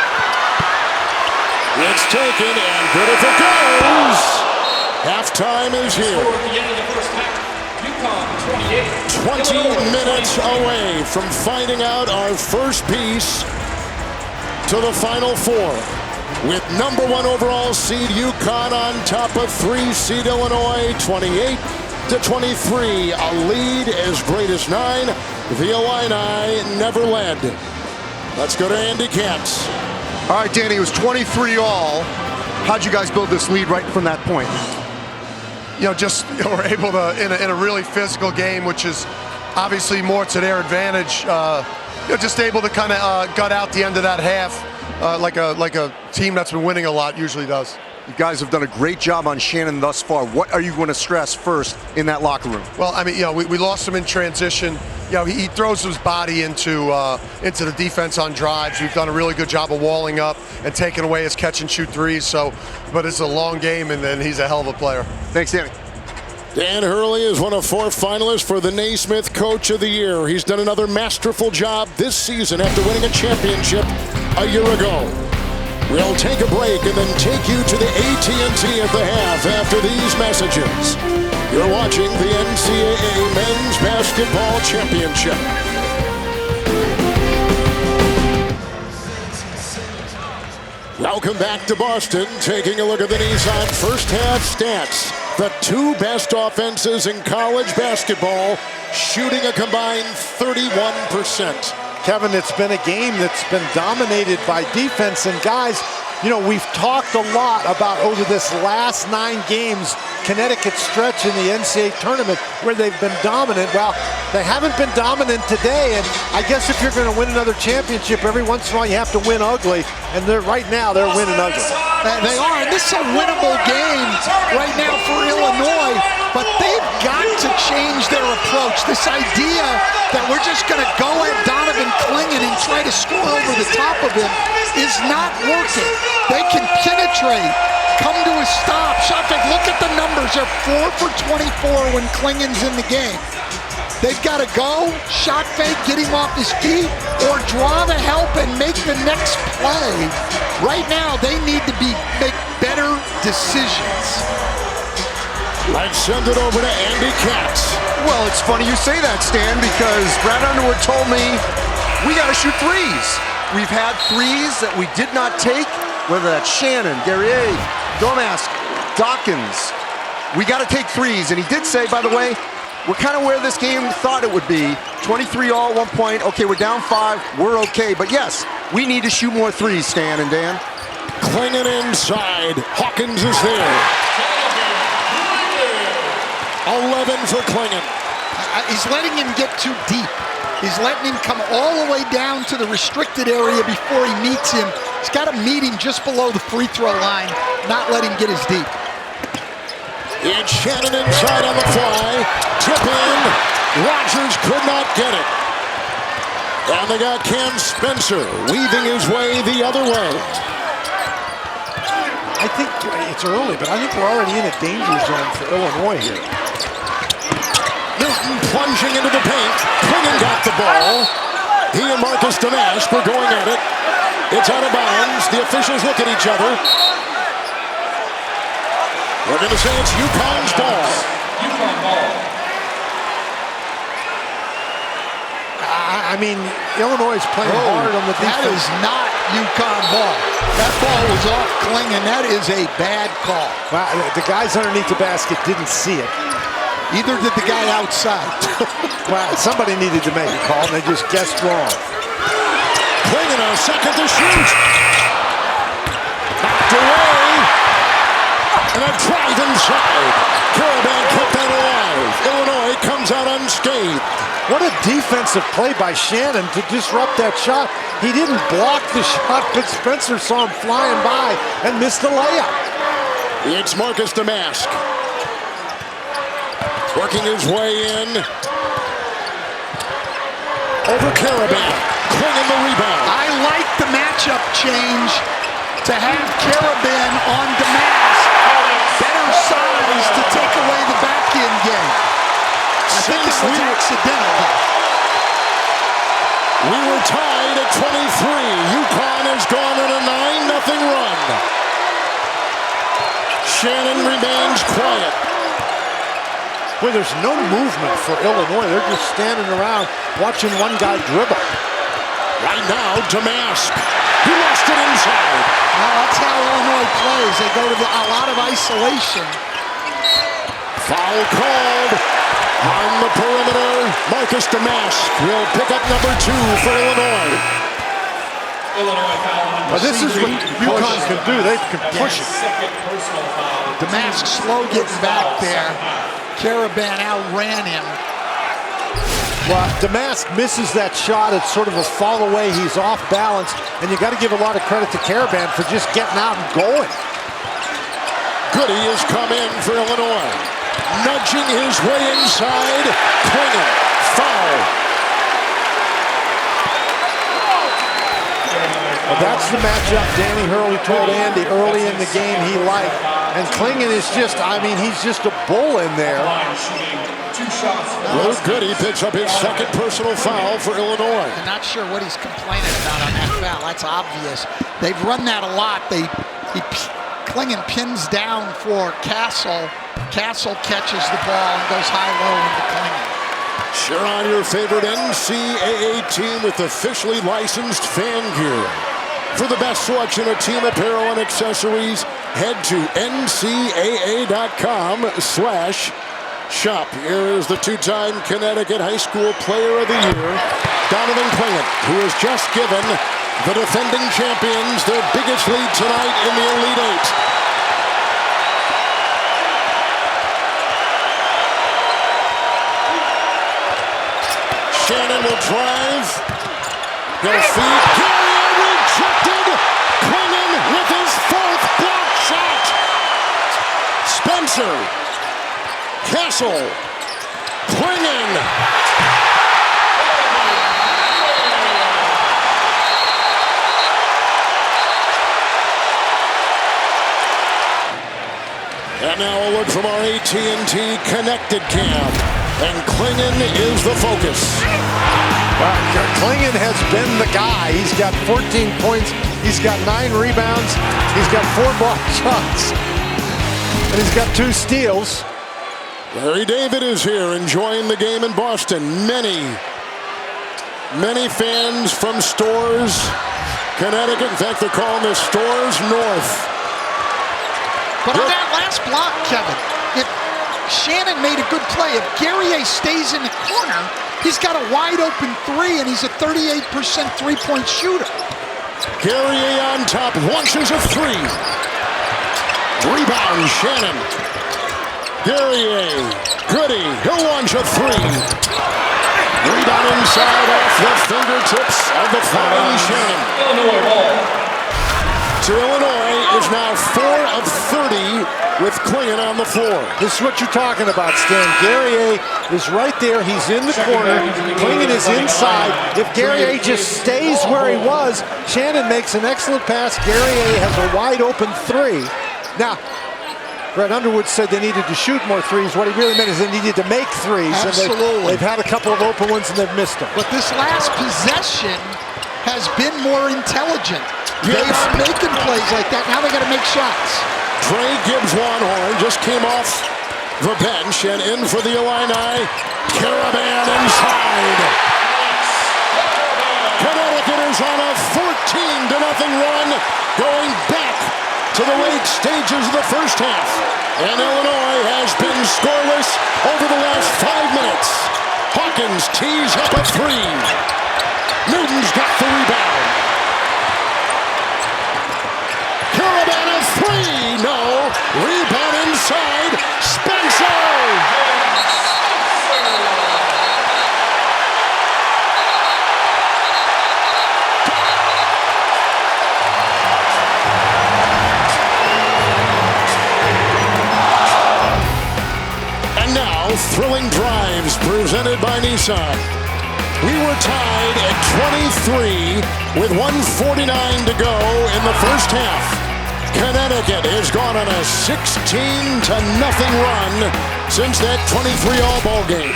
It's taken, and good if it goes. Halftime is here. At the end of the first half, UConn 28. 20 minutes away from finding out our first piece to the Final Four. With number 1 overall seed UConn on top of 3 seed Illinois, 28-23. A lead as great as 9. The Illini never led. Let's go to Andy Katz. All right, Danny, it was 23-all. How'd you guys build this lead right from that point? We're able to, in a really physical game, which is obviously more to their advantage, just able to kind of gut out the end of that half like a team that's been winning a lot usually does. You guys have done a great job on Shannon thus far. What are you going to stress first in that locker room? Well, I mean, we lost him in transition. He throws his body into the defense on drives. We've done a really good job of walling up and taking away his catch and shoot threes. But it's a long game, and then he's a hell of a player. Thanks, Danny. Dan Hurley is one of 4 finalists for the Naismith Coach of the Year. He's done another masterful job this season after winning a championship a year ago. We'll take a break and then take you to the AT&T at the half after these messages. You're watching the NCAA Men's Basketball Championship. Welcome back to Boston. Taking a look at the Nissan first half stats. The 2 best offenses in college basketball, shooting a combined 31%. Kevin, it's been a game that's been dominated by defense, and guys, You know, we've talked a lot about over this last 9 games, Connecticut's stretch in the NCAA tournament where they've been dominant. Well, they haven't been dominant today, and I guess if you're going to win another championship, every once in a while you have to win ugly, and right now they're winning ugly. They are, and this is a winnable game right now for Illinois, but they've got to change their approach. This idea that we're just going to go at Donovan Clingan and try to score over the top of him is not working. They can penetrate, come to a stop. Shot fake, look at the numbers. They're 4 for 24 when Clingan's in the game. They've got to go, shot fake, get him off his feet, or draw the help and make the next play. Right now, they need to make better decisions. Let's send it over to Andy Katz. Well, it's funny you say that, Stan, because Brad Underwood told me we got to shoot threes. We've had threes that we did not take, whether that's Shannon, Guerrier, Domask, Dawkins. We got to take threes, and he did say, by the way, we're kind of where this game thought it would be. 23 all, 1 point. Okay, we're down 5. We're okay. But yes, we need to shoot more threes, Stan and Dan. Clingan inside. Hawkins is there. 11 for Clingan. He's letting him get too deep. He's letting him come all the way down to the restricted area before he meets him. He's got to meet him just below the free throw line, not let him get as deep. It's Shannon inside on the fly. Tip in. Rogers could not get it. And they got Cam Spencer weaving his way the other way. I think it's early, but I think we're already in a danger zone for Illinois here. Newton plunging into the paint. Clingan got the ball. He and Marcus Damask were going at it. It's out of bounds. The officials look at each other. We're going to say it's UConn's ball. UConn ball. I mean, Illinois is playing hard on the defense. That is not UConn ball. That ball was off Clingan. That is a bad call. Wow, the guys underneath the basket didn't see it. Either did the guy outside. Well, somebody needed to make a call, and they just guessed wrong. Clingan a second to shoot. Knocked away. And a drive inside. Caravan kept that alive. Illinois comes out unscathed. What a defensive play by Shannon to disrupt that shot. He didn't block the shot, but Spencer saw him flying by and missed the layup. It's Marcus Damask. Working his way in. Over Caravan. Clingan the rebound. I like the matchup change to have Caravan on Damask. Better size to take away the back-end game. I think it was accidental, though. We were tied at 23. UConn has gone on a 9-0 run. Shannon remains quiet. Boy, there's no movement for Illinois. They're just standing around watching one guy dribble. Right now, Damask. He lost it inside. Well, that's how Illinois plays. They go to a lot of isolation. Foul called on the perimeter. Marcus Damask will pick up number 2 for Illinois. Illinois foul number But this is what UConn can do. They can push it. second personal foul. Damask slow getting back there. Caravan outran him. Well, Damask misses that shot. It's sort of a fall away. He's off balance. And you got to give a lot of credit to Caravan for just getting out and going. Goody has come in for Illinois. Nudging his way inside. Clingan. Foul. Well, that's the matchup Danny Hurley told Andy early in the game he liked. And Clingan is just, I mean, he's just a bull in there. Will Goody picks up his second personal foul for Illinois. I'm not sure what he's complaining about on that foul. That's obvious. They've run that a lot. Clingan pins down for Castle. Castle catches the ball and goes high-low into Clingan. Cheer on your favorite NCAA team with officially licensed fan gear. For the best selection of team apparel and accessories, head to ncaa.com/shop. Here is the 2-time Connecticut High School Player of the Year, Donovan Clingan, who has just given The defending champions, their biggest lead tonight in the Elite Eight. Shannon will drive. He'll feed. Gary rejected. Clingan with his fourth block shot. Spencer. Castle. Clingan. And now a look from our AT&T Connected Cam. And Clingan is the focus. Clingan has been the guy. He's got 14 points. He's got 9 rebounds. He's got 4 block shots. And he's got 2 steals. Larry David is here enjoying the game in Boston. Many fans from Storrs, Connecticut. In fact, they're calling this Storrs North. But on that last block, Kevin, if Shannon made a good play, if Guerrier stays in the corner, he's got a wide open 3, and he's a 38% three-point shooter. Guerrier on top, launches a 3. Rebound, Shannon. Guerrier, Goody, he'll launch a 3. Rebound inside off the fingertips of the flying Shannon. Illinois ball. So Illinois is now 4 of 30 with Clingan on the floor. This is what you're talking about, Stan. Guerrier is right there. He's in the corner. Clingan is inside. If Guerrier just stays where he was, Shannon makes an excellent pass. Guerrier has a wide open 3. Now, Brett Underwood said they needed to shoot more 3s. What he really meant is they needed to make 3s. Absolutely. And they've had a couple of open ones and they've missed them. But this last possession has been more intelligent. They are making plays like that. Now they got to make shots. Trey Gibbs-Wanhorn just came off the bench and in for the Illini. Caravan inside. Connecticut is on a 14-0 run, going back to the late stages of the first half. And Illinois has been scoreless over the last 5 minutes. Hawkins tees up a 3. Newton's got the rebound. Caravan a 3. No. Rebound inside. Spencer. And now, thrilling drives presented by Nissan. We were tied at 23 with 1:49 to go in the first half. Connecticut has gone on a 16-0 run since that 23 all-ball game.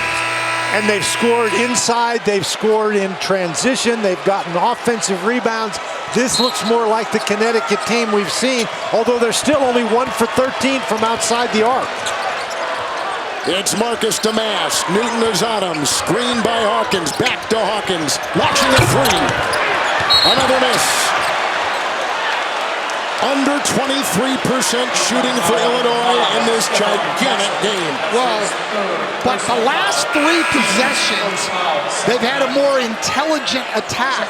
And they've scored inside, they've scored in transition, they've gotten offensive rebounds. This looks more like the Connecticut team we've seen, although they're still only 1 for 13 from outside the arc. It's Marcus Damas. Newton is on him. Screened by Hawkins. Back to Hawkins. Launching a 3. Another miss. Under 23% shooting for Illinois in this gigantic game. Well, but the last 3 possessions, they've had a more intelligent attack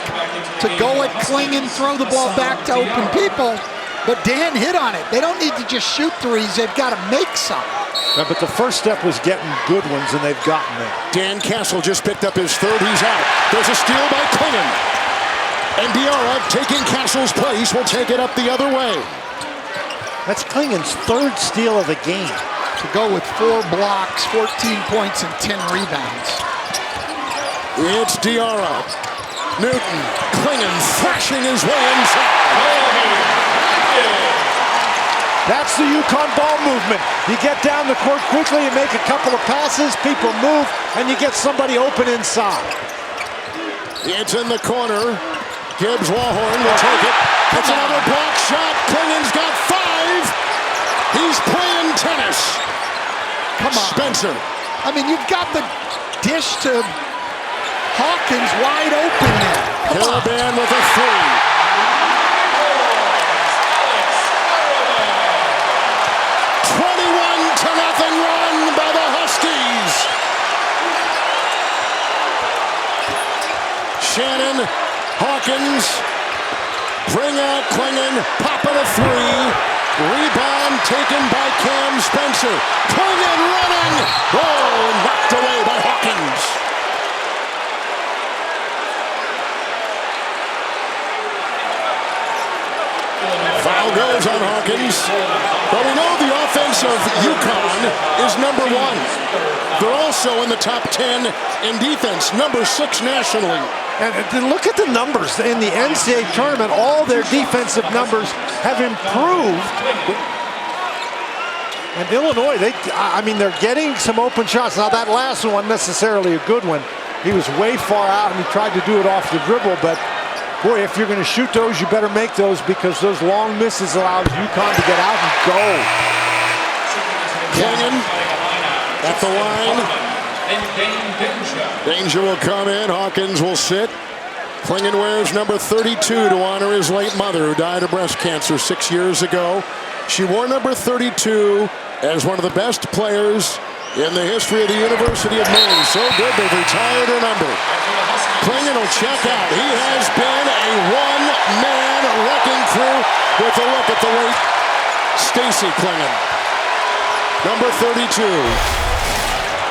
to go at Clingan, throw the ball back to open people. But Dan hit on it. They don't need to just shoot 3s. They've got to make some. Yeah, but the first step was getting good ones, and they've gotten there. Dan Castle just picked up his 3rd. He's out. There's a steal by Clingan. And Diarra, taking Castle's place, will take it up the other way. That's Clingan's 3rd steal of the game. To go with 4 blocks, 14 points, and 10 rebounds. It's Diarra. Newton. Clingan thrashing his way inside. That's the UConn ball movement. You get down the court quickly, you make a couple of passes, people move, and you get somebody open inside. It's in the corner. Gibbs-Wanhorn will take it. It's another block shot. Clingan's got 5. He's playing tennis. Come on. Spencer. I mean, you've got the dish to Hawkins wide open there. Caravan with a 3. 21-0 run by the Huskies. Shannon, Hawkins, bring out Clingan, pop it a three. Rebound taken by Cam Spencer. Clingan running. Oh, knocked away by Hawkins. Foul goes on Hawkins. But we know the offense of UConn is number 1. They're also in the top 10 in defense, number 6 nationally. And look at the numbers in the NCAA tournament. All their defensive numbers have improved. And Illinois, they're getting some open shots. Now that last one wasn't necessarily a good one. He was way far out and he tried to do it off the dribble, but boy, if you're going to shoot those, you better make those, because those long misses allows UConn to get out and go. Clingan at the line. Danger will come in. Hawkins will sit. Clingan wears number 32 to honor his late mother, who died of breast cancer 6 years ago. She wore number 32 as one of the best players in the history of the University of Maine. So good they've retired her number. Clingan will check out. He has been a one-man wrecking crew with a look at the late Stacy Clingan. Number 32.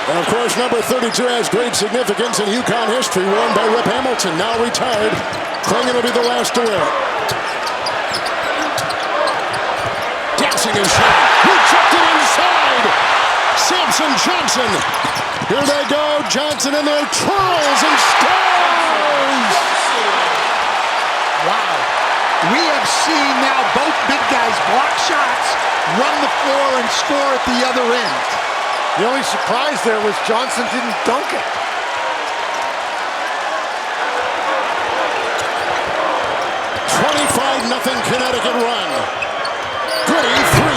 And of course, number 32 has great significance in UConn history, worn by Rip Hamilton, now retired. Clingan will be the last to wear it. Dancing his shot. He chucked it inside. Samson Johnson. Here they go. Johnson in there, twirls and scores. Wow. We have seen now both big guys block shots, run the floor, and score at the other end. The only surprise there was Johnson didn't dunk it. Nothing Connecticut run. Goody, 3.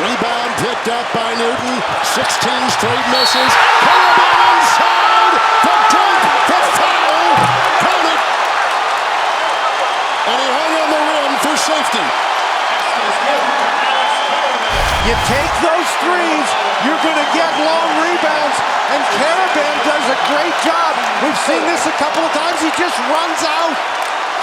Rebound picked up by Newton. 16 straight misses. Caravan inside. The dunk, the foul. Count it. And he hung on the rim for safety. You take those threes, you're going to get long rebounds, and Caravan does a great job. We've seen this a couple of times. He just runs out.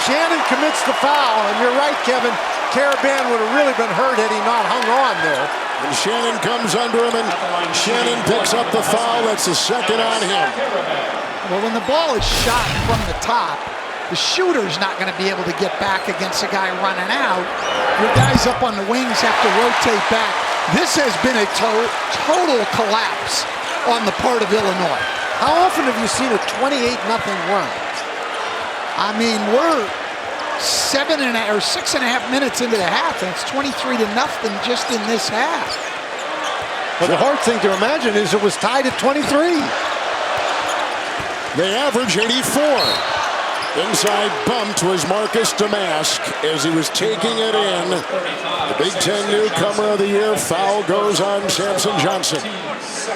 Shannon commits the foul, and you're right, Kevin. Caravan would have really been hurt had he not hung on there. And Shannon comes under him, and Shannon picks up the foul. That's the second on him. Well, when the ball is shot from the top, the shooter's not going to be able to get back against a guy running out. Your guys up on the wings have to rotate back. This has been a total collapse on the part of Illinois. How often have you seen a 28-0 run? I mean, we're 6.5 minutes into the half, and it's 23-0 just in this half. But the hard thing to imagine is it was tied at 23. They average 84. Inside bumped was Marcus Damask as he was taking it in. The Big Ten newcomer of the year. Foul goes on Samson Johnson.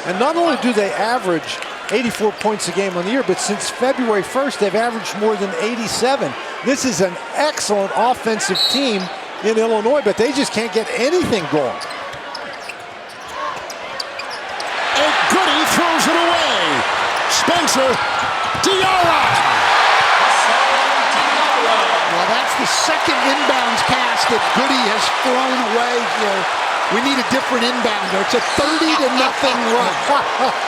And not only do they average 84 points a game on the year, but since February 1st, they've averaged more than 87. This is an excellent offensive team in Illinois, but they just can't get anything going. And Goody throws it away. Spencer Diarra. Well, that's the second inbounds pass that Goody has thrown away here. We need a different inbounder. It's a 30-0 run.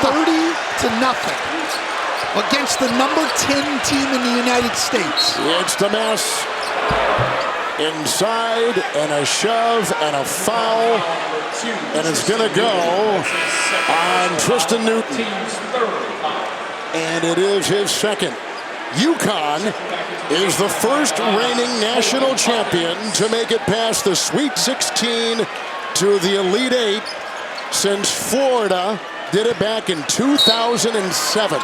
30-0 against the number 10 team in the United States. It's Damask inside, and a shove and a foul, and it's going to go on Tristan Newton. And it is his second. UConn is the first reigning national champion to make it past the Sweet 16 to the Elite 8 since Florida did it back in 2007.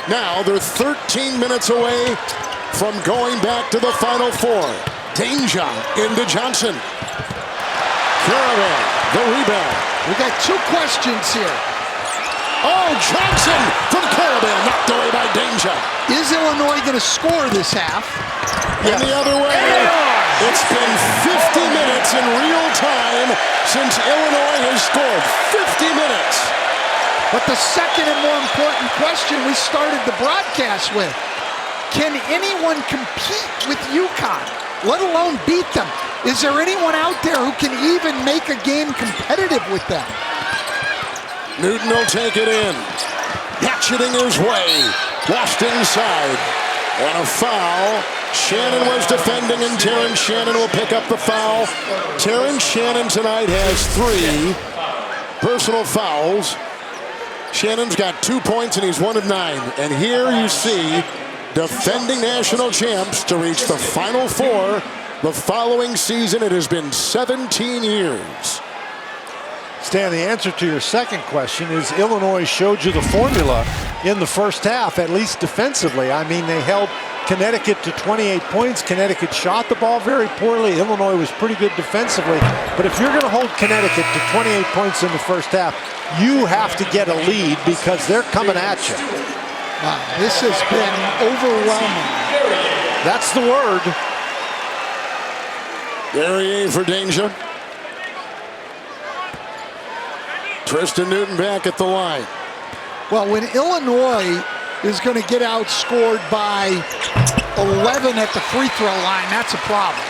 Now they're 13 minutes away from going back to the Final Four. Danger into Johnson. Caravan, the rebound. We got two questions here. Oh, Johnson from Caravan, knocked away by Danger. Is Illinois going to score this half? And the other way, it's been 50 minutes in real time since Illinois has scored. 50 minutes. But the second and more important question we started the broadcast with. can anyone compete with UConn, let alone beat them? Is there anyone out there who can even make a game competitive with them? Newton will take it in. Hatcheting his way. Lost inside. And a foul. Shannon was defending, and Terrence Shannon will pick up the foul. Terrence Shannon tonight has 3 personal fouls. Shannon's got 2 points, and he's 1 of 9. And here you see defending national champs to reach the Final Four. The following season, it has been 17 years. Stan, the answer to your second question is Illinois showed you the formula in the first half, at least defensively. I mean, they held Connecticut to 28 points. Connecticut shot the ball very poorly. Illinois was pretty good defensively. But if you're going to hold Connecticut to 28 points in the first half, you have to get a lead because they're coming at you. Wow, this has been overwhelming. That's the word. Guerrier for danger. Tristan Newton back at the line. Well, when Illinois is going to get outscored by 11 at the free throw line, that's a problem.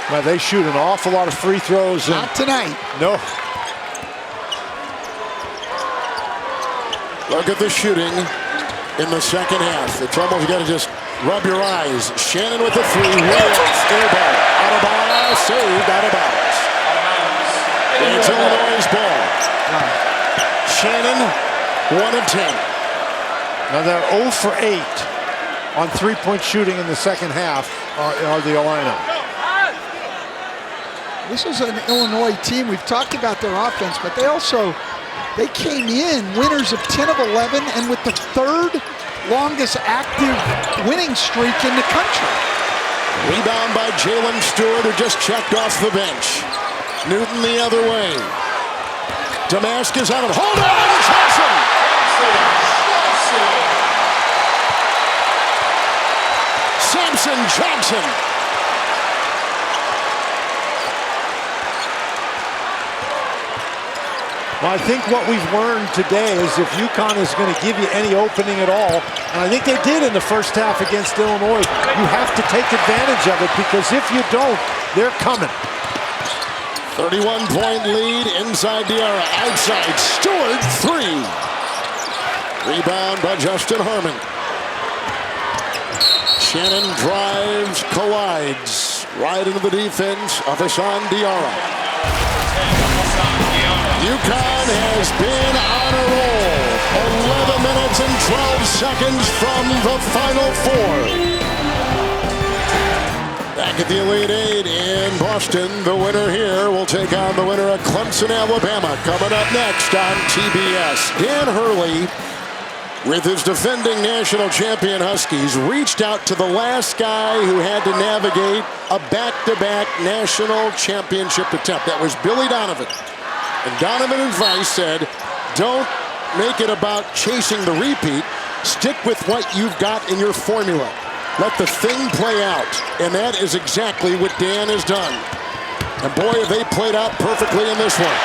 Well, they shoot an awful lot of free throws. Not tonight. No. Look at the shooting in the second half. It's almost got to just rub your eyes. Shannon with the 3. Air ball. Out of bounds. Saved out of bounds. It's Illinois' ball. Shannon, 1 of 10. Now they're 0 for 8 on three-point shooting in the second half are the Illini. This is an Illinois team. We've talked about their offense, but they came in winners of 10 of 11 and with the 3rd longest active winning streak in the country. Rebound by Jalen Stewart, who just checked off the bench. Newton the other way. Damascus out of hold on, Johnson. Samson Johnson. Well, I think what we've learned today is if UConn is going to give you any opening at all, and I think they did in the first half against Illinois, you have to take advantage of it because if you don't, they're coming. 31-point lead inside Diarra. Outside, Stewart, 3. Rebound by Justin Harmon. Shannon drives, collides. Right into the defense of Hassan Diarra. UConn has been on a roll. 11 minutes and 12 seconds from the Final Four. Back at the Elite 8 in Boston, the winner here will take on the winner of Clemson, Alabama. Coming up next on TBS. Dan Hurley, with his defending national champion Huskies, reached out to the last guy who had to navigate a back-to-back national championship attempt. That was Billy Donovan. And Donovan's advice said, don't make it about chasing the repeat. Stick with what you've got in your formula. Let the thing play out. And that is exactly what Dan has done. And boy, have they played out perfectly in this one.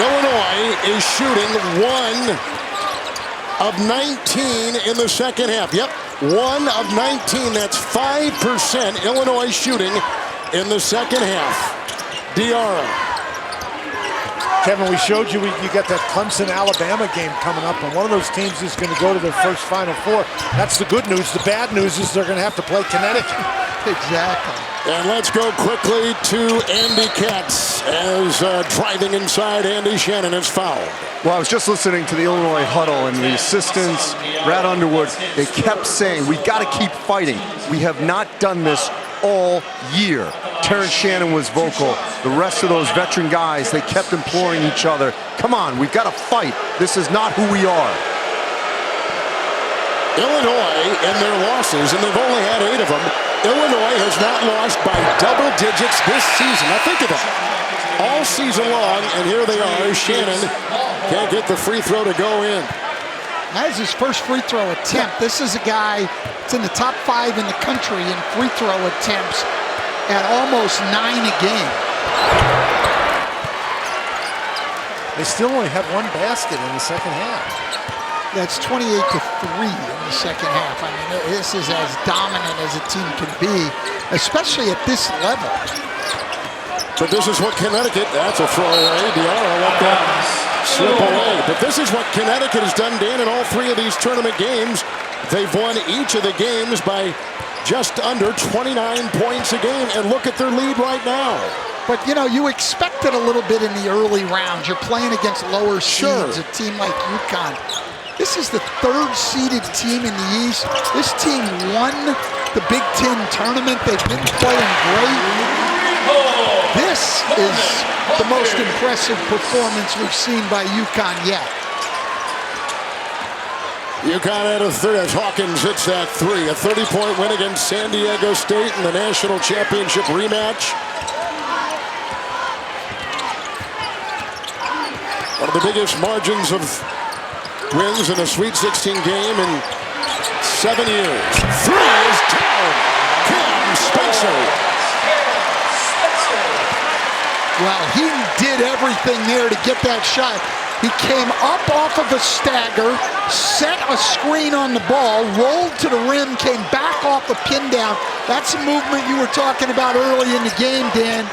Illinois is shooting 1 of 19 in the second half. Yep, 1 of 19. That's 5% Illinois shooting in the second half. Diarra. Kevin, we showed you you got that Clemson-Alabama game coming up, and one of those teams is going to go to their first Final Four. That's the good news. The bad news is they're going to have to play Connecticut. Exactly. And let's go quickly to Andy Katz as driving inside Andy Shannon is fouled. Well, I was just listening to the Illinois huddle, and the assistants, Brad Underwood, they kept saying, we got to keep fighting. We have not done this all year. Terrence Shannon was vocal. The rest of those veteran guys, they kept imploring each other, come on, we've got to fight. This is not who we are. Illinois, in their losses, and they've only had 8 of them, Illinois has not lost by double digits this season. Now think of that. All season long, and here they are. Shannon can't get the free throw to go in. That's his first free throw attempt. This is a guy that's in the top 5 in the country in free throw attempts at almost 9 a game. They still only have 1 basket in the second half. That's 28 to 3 in the second half. I mean, this is as dominant as a team can be, especially at this level. But this is what Connecticut, that's a throwaway. Diarra let that slip away. But this is what Connecticut has done, Dan, in all three of these tournament games. They've won each of the games by just under 29 points a game. And look at their lead right now. But, you know, you expect it a little bit in the early rounds. You're playing against lower seeds, a team like UConn. This is the third-seeded team in the East. This team won the Big Ten tournament. They've been playing great. This is the most impressive performance we've seen by UConn yet. UConn at a third as Hawkins hits that three. A 30-point win against San Diego State in the national championship rematch. One of the biggest margins of wins in a Sweet 16 game in 7 years. Three is down. Cam Spencer. Well, he did everything there to get that shot. He came up off of a stagger, set a screen on the ball, rolled to the rim, came back off the pin down. That's a movement you were talking about early in the game, Dan,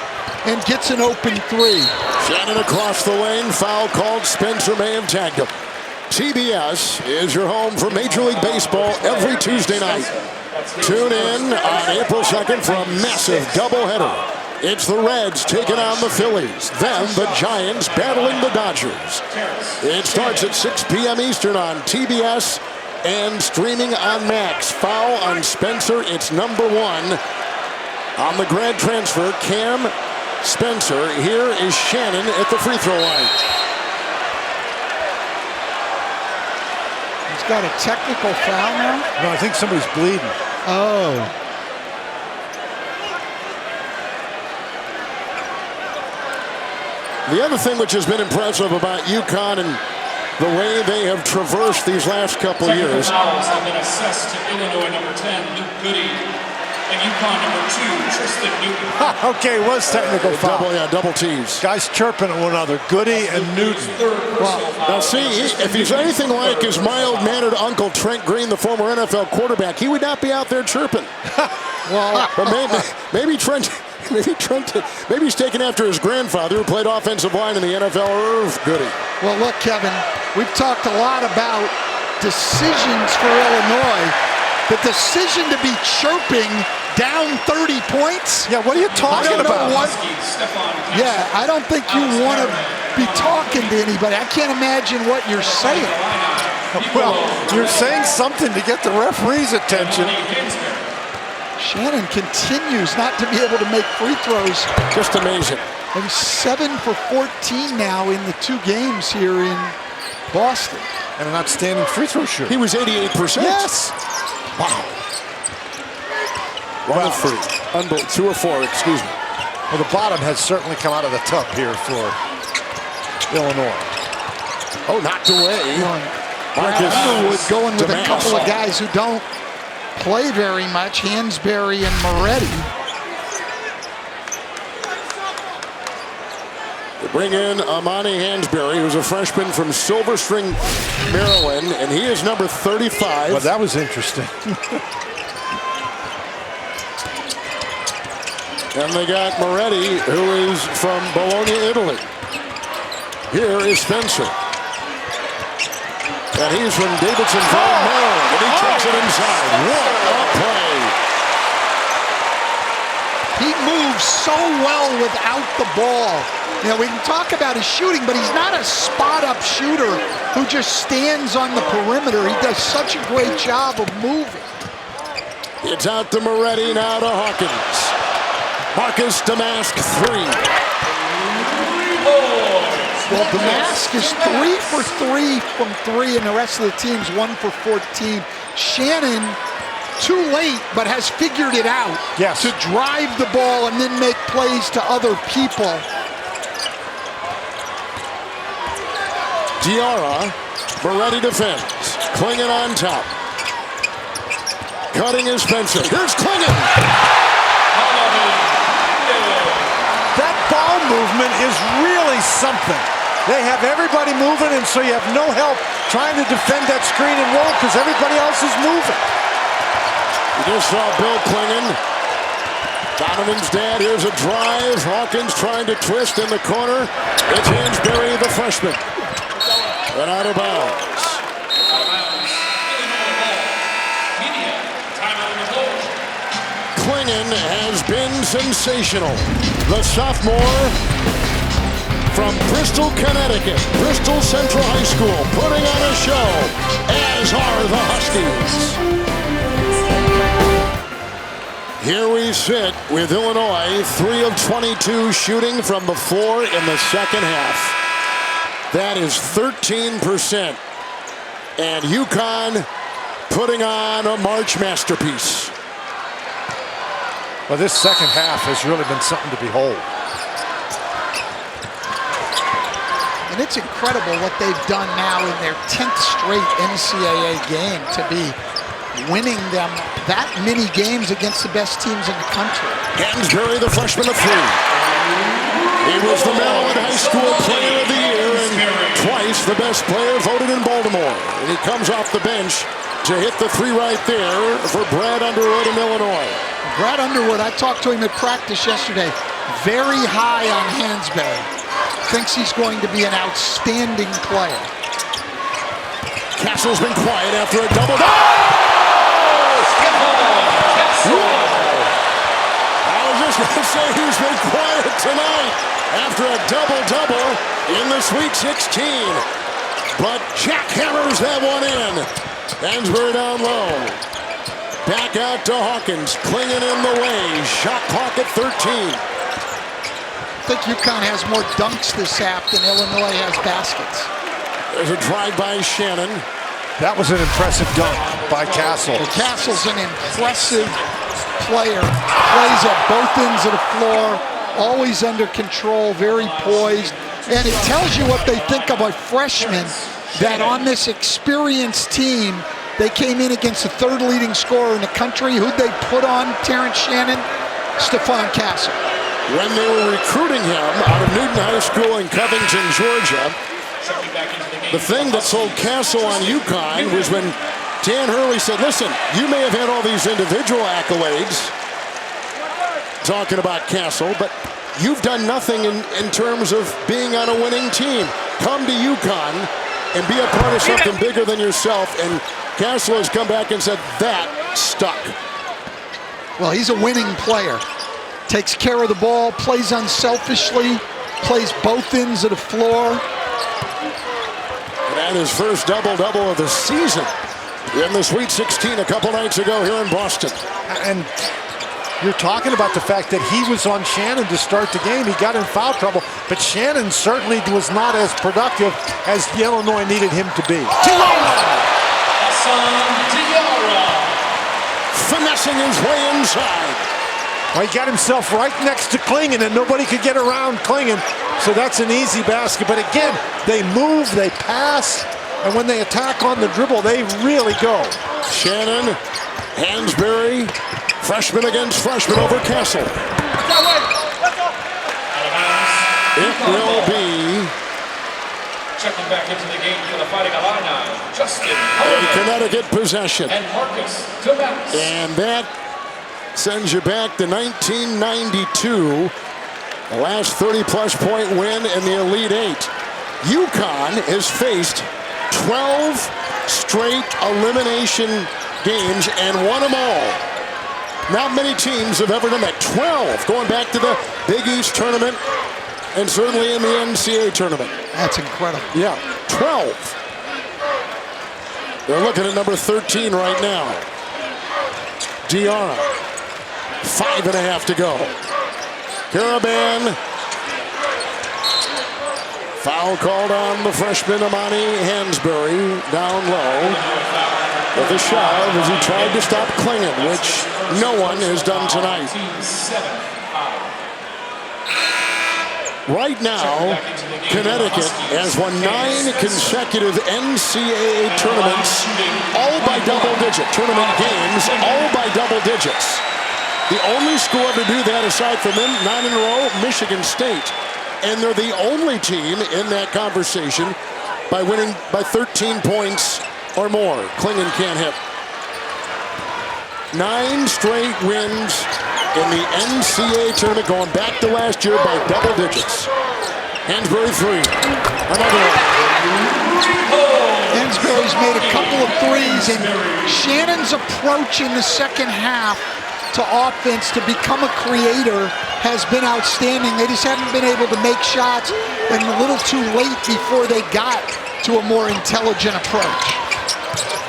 and gets an open three. Shannon across the lane, foul called. Spencer may have tagged him. TBS is your home for Major League Baseball every Tuesday night. Tune in on April 2nd for a massive doubleheader. It's the Reds taking on the Phillies, then the Giants battling the Dodgers. It starts at 6 p.m. Eastern on TBS and streaming on Max. Foul on Spencer, it's number 1. On the grad transfer, Cam Spencer. Here is Shannon at the free throw line. He's got a technical foul now? No, I think somebody's bleeding. Oh. The other thing which has been impressive about UConn and the way they have traversed these last couple years. Fouls have been assessed to Illinois number 10, Luke Goody, and UConn number 2, Tristan Newton. Okay, it was technical foul. Double T's. Guys chirping at one another, Goody and Newton. Well, now see, if he's anything like his mild-mannered uncle Trent Green, the former NFL quarterback, he would not be out there chirping. Well, but maybe Trent. Maybe he's taken after his grandfather who played offensive line in the NFL, Irv Goody. Well, look, Kevin, we've talked a lot about decisions for Illinois. The decision to be chirping down 30 points? Yeah, what are you talking about? Yeah, I don't think you want to be talking to anybody. I can't imagine what you're saying. Well, you're saying something to get the referee's attention. Shannon continues not to be able to make free throws. Just amazing. And 7 for 14 now in the 2 games here in Boston. And an outstanding free throw shooter. He was 88%. Yes. Wow. 1 of 3. 2 or 4, excuse me. Well, the bottom has certainly come out of the tub here for Illinois. Oh, knocked away. Marcus Underwood going with a couple of guys who don't play very much, Hansberry and Moretti. They bring in Amani Hansberry, who's a freshman from Silver Spring, Maryland, and he is number 35. Well, that was interesting. And they got Moretti, who is from Bologna, Italy. Here is Spencer. And he's from Davidsonville, Maryland. And he takes it inside. What a play. He moves so well without the ball. You know, we can talk about his shooting, but he's not a spot-up shooter who just stands on the perimeter. He does such a great job of moving. It's out to Moretti, now to Hawkins. Marcus Damask, 3. Well, Damask is 3 for 3 from 3, and the rest of the team's 1 for 14. Shannon, too late, but has figured it out to drive the ball and then make plays to other people. Diarra, Moretti defends. Clingan on top. Cutting is Spencer. Here's Clingan. That ball movement is really something. They have everybody moving, and so you have no help trying to defend that screen and roll because everybody else is moving. You just saw Bill Clingan. Donovan's dad, here's a drive. Hawkins trying to twist in the corner. It's Hansberry, the freshman. And out of bounds. Clingan has been sensational. The sophomore from Bristol, Connecticut, Bristol Central High School, putting on a show, as are the Huskies. Here we sit with Illinois, 3 of 22 shooting from the floor in the second half. That is 13%. And UConn putting on a March masterpiece. Well, this second half has really been something to behold. And it's incredible what they've done now in their 10th straight NCAA game to be winning them that many games against the best teams in the country. Hansberry, the freshman of 3. He was the Maryland High School Player of the Year and twice the best player voted in Baltimore. And he comes off the bench to hit the 3 right there for Brad Underwood in Illinois. Brad Underwood, I talked to him at practice yesterday, very high on Hansberry. Thinks he's going to be an outstanding player. Castle's been quiet after a double. I was just going to say he's been quiet tonight after a double-double in the Sweet 16. But Jack hammers that one in. Hansberry down low. Back out to Hawkins. Clingan in the way. Shot clock at 13. I think UConn has more dunks this half than Illinois has baskets. There's a drive by Shannon. That was an impressive dunk by Castle. Well, Castle's an impressive player. Plays at both ends of the floor, always under control, very poised. And it tells you what they think of a freshman, that on this experienced team, they came in against the 3rd leading scorer in the country. Who'd they put on Terrence Shannon? Stephon Castle. When they were recruiting him out of Newton High School in Covington, Georgia, the thing that sold Castle on UConn was when Dan Hurley said, listen, you may have had all these individual accolades, talking about Castle, but you've done nothing in terms of being on a winning team. Come to UConn and be a part of something bigger than yourself. And Castle has come back and said, that stuck. Well, he's a winning player. Takes care of the ball, plays unselfishly, plays both ends of the floor. And his first double-double of the season in the Sweet 16 a couple nights ago here in Boston. And you're talking about the fact that he was on Shannon to start the game. He got in foul trouble, but Shannon certainly was not as productive as Illinois needed him to be. Finessing his way inside. Well, he got himself right next to Clingan, and nobody could get around Clingan, so that's an easy basket. But again, they move, they pass, and when they attack on the dribble, they really go. Shannon, Hansberry, freshman against freshman over Castle. It will be checking back into the game for the Fighting Illini, Justin a Connecticut possession. and Marcus Domax. And that sends you back to 1992, the last 30-plus point win in the Elite Eight. UConn has faced 12 straight elimination games and won them all. Not many teams have ever done that. 12, going back to the Big East tournament and certainly in the NCAA tournament. That's incredible. Yeah, 12. They're looking at number 13 right now. Diarra. 5.5 to go. Caravan. Foul called on the freshman Amani Hansberry down low. With a shove as he tried to stop Clingan, which no one has done tonight. Right now, Connecticut has won 9 consecutive NCAA tournaments, all by double digit. Tournament games, all by double digits. The only school to do that aside from them, 9 in a row, Michigan State. And they're the only team in that conversation by winning by 13 points or more. Clingan can't hit. 9 straight wins in the NCAA tournament, going back to last year by double digits. Hansberry 3. Another one. Hansberry's made a couple of threes, and Shannon's approach in the second half to offense to become a creator has been outstanding. They just haven't been able to make shots, and a little too late before they got to a more intelligent approach.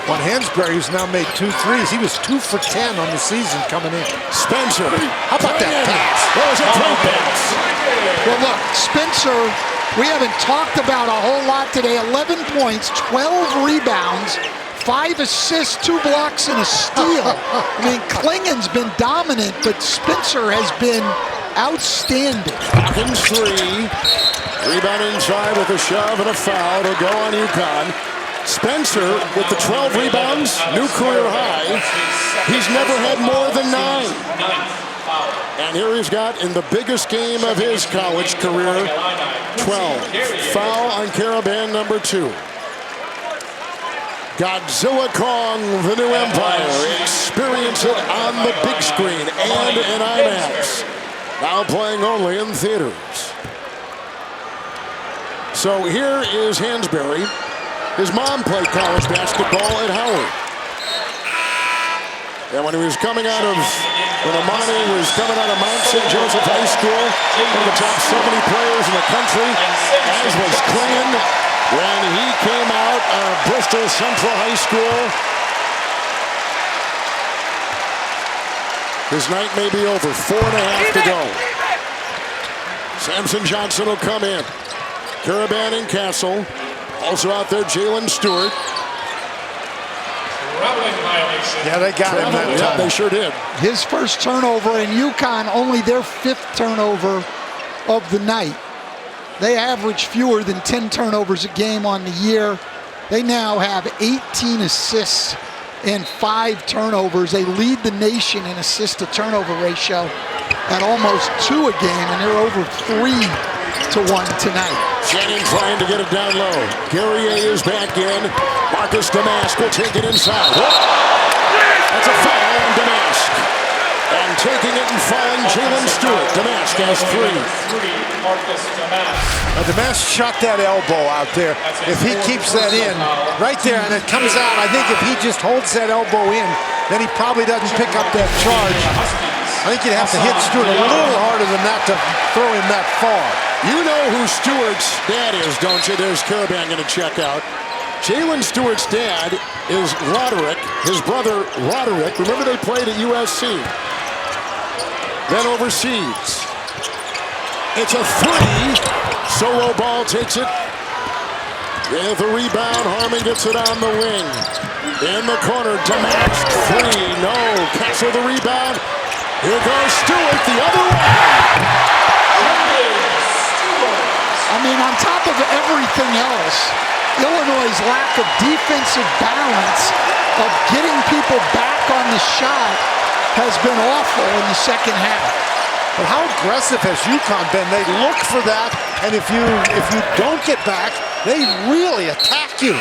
Well, Hansberry, who's now made 2 threes, he was 2 for 10 on the season coming in. Spencer. How about that pass? That was a great pass. Well, look, Spencer, we haven't talked about a whole lot today. 11 points, 12 rebounds, 5 assists, 2 blocks, and a steal. I mean, Clingan's been dominant, but Spencer has been outstanding. Hawkins 3. Rebound inside with a shove and a foul to go on UConn. Spencer with the 12 rebounds, new career high. He's never had more than 9. And here he's got, in the biggest game of his college career, 12. Foul on Caravan number 2. Godzilla Kong, the new empire. Experience it on the big screen and in IMAX. Now playing only in theaters. So here is Hansberry. His mom played college basketball at Howard. And when he was coming out of, when Amani was coming out of Mount St. Joseph High School, one of the top 70 players in the country, as was Clingan, when he came out of Bristol Central High School. His night may be over, 4.5 to go. Samson Johnson will come in. Caravan and Castle. Also out there, Jalen Stewart. Yeah, they got him that time. They sure did. His first turnover, and UConn only their 5th turnover of the night. They average fewer than 10 turnovers a game on the year. They now have 18 assists and 5 turnovers. They lead the nation in assist-to-turnover ratio at almost 2 a game, and they're over 3-1 tonight. Shannon trying to get it down low. Guerrier is back in. Marcus Damask will take it inside. That's a foul on Damask. And taking it and falling, Jalen Stewart. Damask has 3. Now, Damask shot that elbow out there. If he keeps that in right there and it comes out, I think if he just holds that elbow in, then he probably doesn't pick up that charge. I think you'd have to hit Stewart a little harder than that to throw him that far. You know who Stewart's dad is, don't you? There's Caravan going to check out. Jalen Stewart's dad is Roderick, his brother Roderick. Remember they played at USC. Then overseas. It's a 3. Solo ball takes it. With a rebound, Harmon gets it on the wing. In the corner, Damask 3. No, Castle the rebound. Here goes Stewart the other way. I mean, on top of everything else, Illinois' lack of defensive balance, of getting people back on the shot, has been awful in the second half. But how aggressive has UConn been? They look for that, and if you don't get back, they really attack you.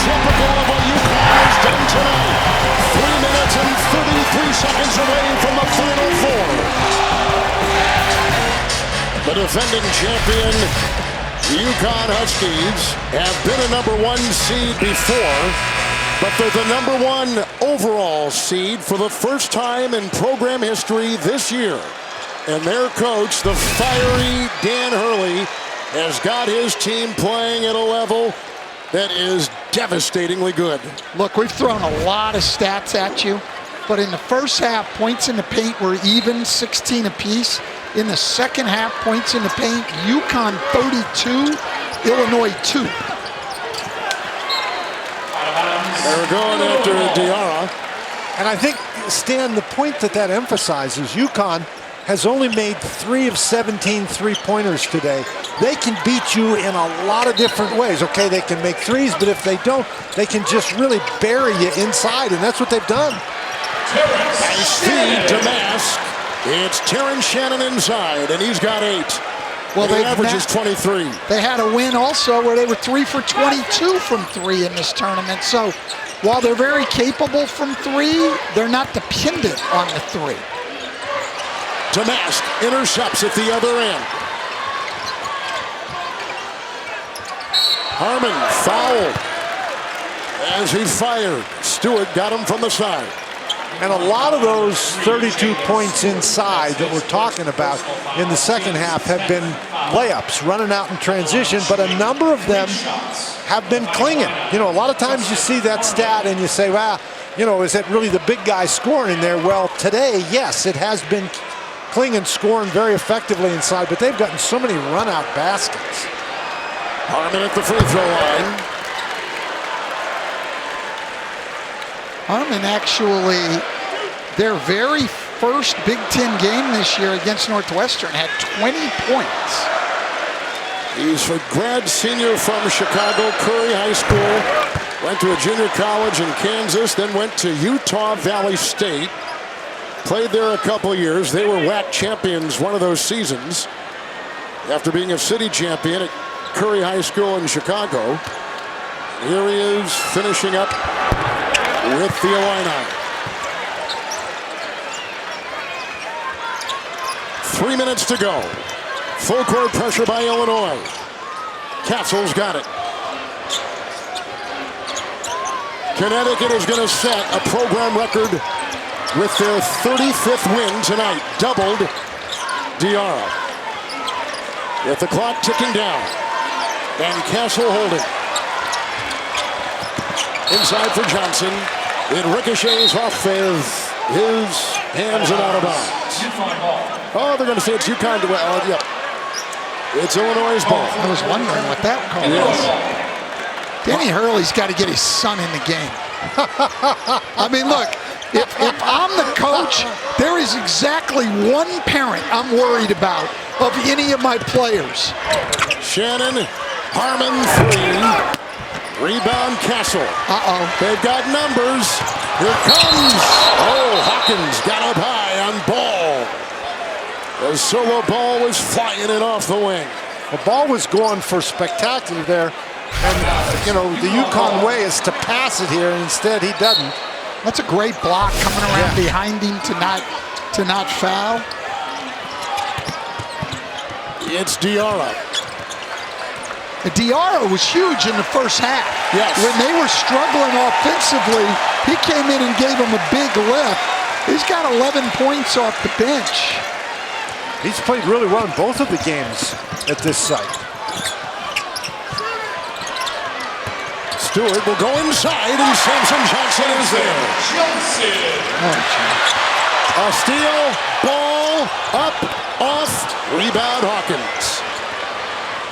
Typical of what UConn has done tonight. 3 minutes and 33 seconds away from the Final Four. The defending champion, the UConn Huskies, have been a #1 seed before, but they're the #1 overall seed for the first time in program history this year. And their coach, the fiery Dan Hurley, has got his team playing at a level that is devastatingly good. Look, we've thrown a lot of stats at you, but in the first half, points in the paint were even, 16 apiece. In the second half, points in the paint, UConn 32, Illinois 2. They're going after Diarra. And I think, Stan, the point that emphasizes, UConn has only made 3 of 17 three-pointers today. They can beat you in a lot of different ways. Okay, they can make threes, but if they don't, they can just really bury you inside, and that's what they've done. Nice feed, Damask. It's Terrence Shannon inside, and he's got 8. Well, the average is 23. They had a win also where they were 3 for 22 from 3 in this tournament. So while they're very capable from 3, they're not dependent on the 3. Damask intercepts at the other end. Harmon fouled as he fired. Stewart got him from the side. And a lot of those 32 points inside that we're talking about in the second half have been layups, running out in transition, but a number of them have been Clingan. You know, a lot of times you see that stat and you say, well, you know, is it really the big guy scoring in there? Well, today, yes, it has been Clingan scoring very effectively inside, but they've gotten so many run-out baskets. Harmon at the free throw line. Harmon actually, their very first Big Ten game this year against Northwestern had 20 points. He's a grad senior from Chicago, Curry High School. Went to a junior college in Kansas, then went to Utah Valley State. Played there a couple years. They were WAC champions one of those seasons after being a city champion at Curry High School in Chicago. Here he is finishing up with the Illini. 3 minutes to go. Full court pressure by Illinois. Castle's got it. Connecticut is going to set a program record with their 35th win tonight. Doubled Diarra. With the clock ticking down. And Castle holding. Inside for Johnson. It ricochets off of his hands and out of bounds. Oh, they're going to say it's UConn. Well, yep. It's Illinois' ball. I was wondering what that call was. Danny Hurley's got to get his son in the game. I mean, look, if I'm the coach, there is exactly one parent I'm worried about of any of my players. Shannon, Harmon 3. Rebound Castle. Uh-oh. They've got numbers. Here comes. Oh, Hawkins got up high on Ball. The solo ball was flying it off the wing. The ball was going for spectacular there. And, you know, the UConn way is to pass it here, and instead he doesn't. That's a great block coming around behind him to not foul. It's Diarra. Diarra was huge in the first half. Yes. When they were struggling offensively, he came in and gave them a big lift. He's got 11 points off the bench. He's played really well in both of the games at this site. Stewart will go inside, and Samson Johnson is there. A steal, ball, up, off, rebound Hawkins.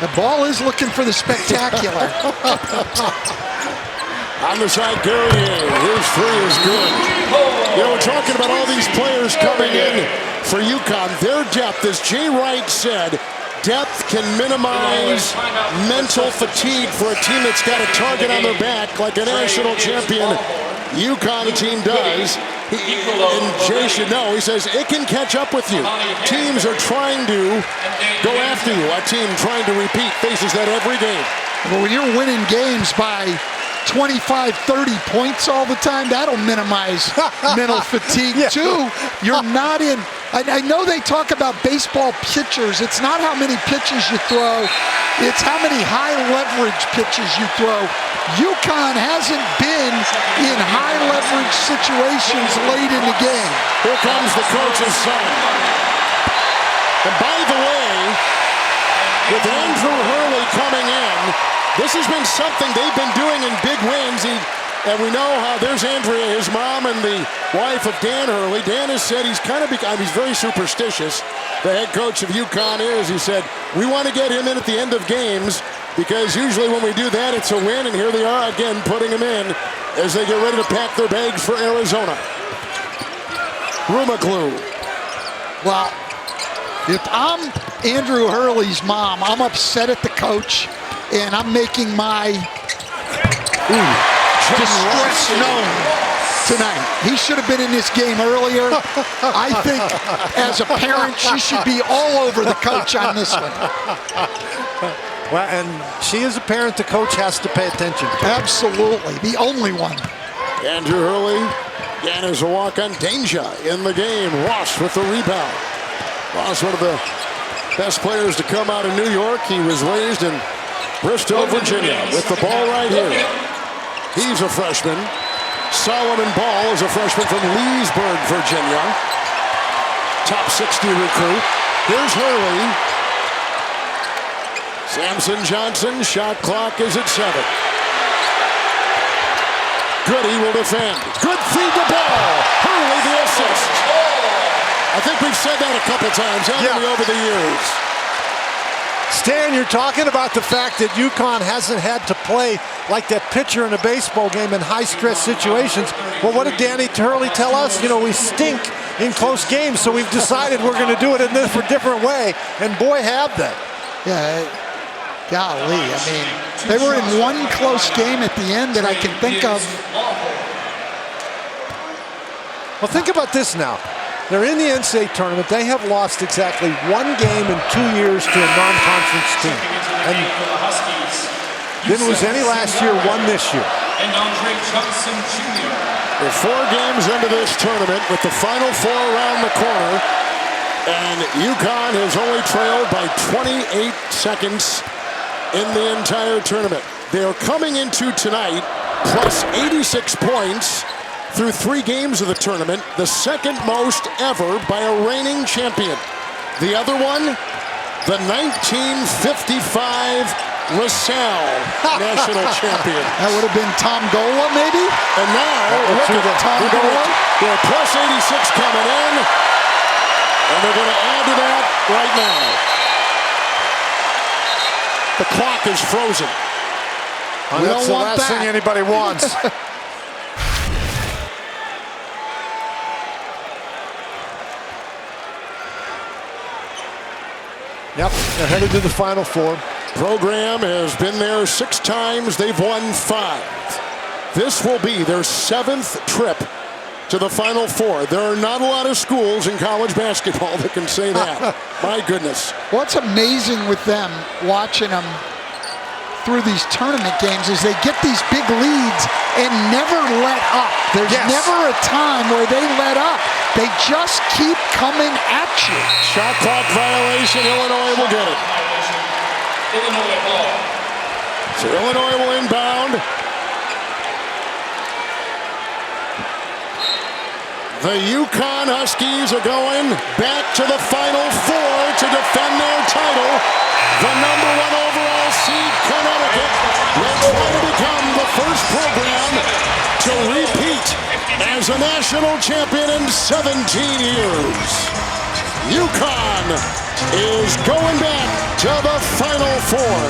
The ball is looking for the spectacular. On the side, Guerrier, his 3 is good. You know, we're talking about all these players coming in for UConn. Their depth, as Jay Wright said, depth can minimize mental fatigue for a team that's got a target on their back like a national champion UConn team does. And Jay should know, he says, it can catch up with you. Teams are trying to go after you. A team trying to repeat faces that every game. Well, when you're winning games by 25, 30 points all the time, that'll minimize mental fatigue too. You're not in. I know they talk about baseball pitchers. It's not how many pitches you throw. It's how many high leverage pitches you throw. UConn hasn't been in high leverage situations late in the game. Here comes the coach's son. And by the way, with Andrew Hurley coming in, this has been something they've been doing in big wins. And we know how there's Andrea, his mom, and the wife of Dan Hurley. Dan has said he's kind of he's very superstitious. The head coach of UConn is. He said, we want to get him in at the end of games because usually when we do that, it's a win. And here they are again putting him in as they get ready to pack their bags for Arizona. Rumaglu. Well, if I'm Andrew Hurley's mom, I'm upset at the coach, and I'm making my distress known tonight. He should have been in this game earlier. I think as a parent, she should be all over the coach on this one. Well, and she is a parent. The coach has to pay attention. Absolutely, the only one. Andrew Hurley, again as a walk-on. Danger in the game. Ross with the rebound. Ross, one of the best players to come out of New York. He was raised in Bristol, Virginia, with the ball right here. He's a freshman. Solomon Ball is a freshman from Leesburg, Virginia. Top 60 recruit. Here's Hurley. Samson Johnson, shot clock is at 7. Goody will defend. Good feed the ball. Hurley the assist. I think we've said that a couple times, haven't we, over the years? Stan, you're talking about the fact that UConn hasn't had to play like that pitcher in a baseball game in high-stress situations. Well, what did Danny Hurley tell us? You know, we stink in close games, so we've decided we're going to do it in this different way. And boy, have they. Yeah, golly, I mean, they were in one close game at the end that I can think of. Well, think about this now. They're in the NCAA tournament. They have lost exactly one game in 2 years to a non-conference team. And didn't lose any last year, won this year. We're 4 games into this tournament with the Final Four around the corner. And UConn has only trailed by 28 seconds in the entire tournament. They are coming into tonight plus 86 points through 3 games of the tournament, the second most ever by a reigning champion. The other one, the 1955 LaSalle national champion. That would have been Tom Gola, maybe? And now, look at Tom Gola. They're plus 86 coming in, and they're going to add to that right now. The clock is frozen. And that's the last thing anybody wants. Yep, they're headed to the Final Four. Program has been there 6 times. They've won 5. This will be their 7th trip to the Final Four. There are not a lot of schools in college basketball that can say that. My goodness. What's amazing with them, watching them through these tournament games, is they get these big leads and never let up. There's never a time where they let up. They just keep coming at you. Shot clock violation. Illinois will get it. Illinois ball. So Illinois will inbound. The UConn Huskies are going back to the Final Four to defend their title. The #1 overall seed, Connecticut, will try to become the first program to repeat as a national champion in 17 years. UConn is going back to the Final Four.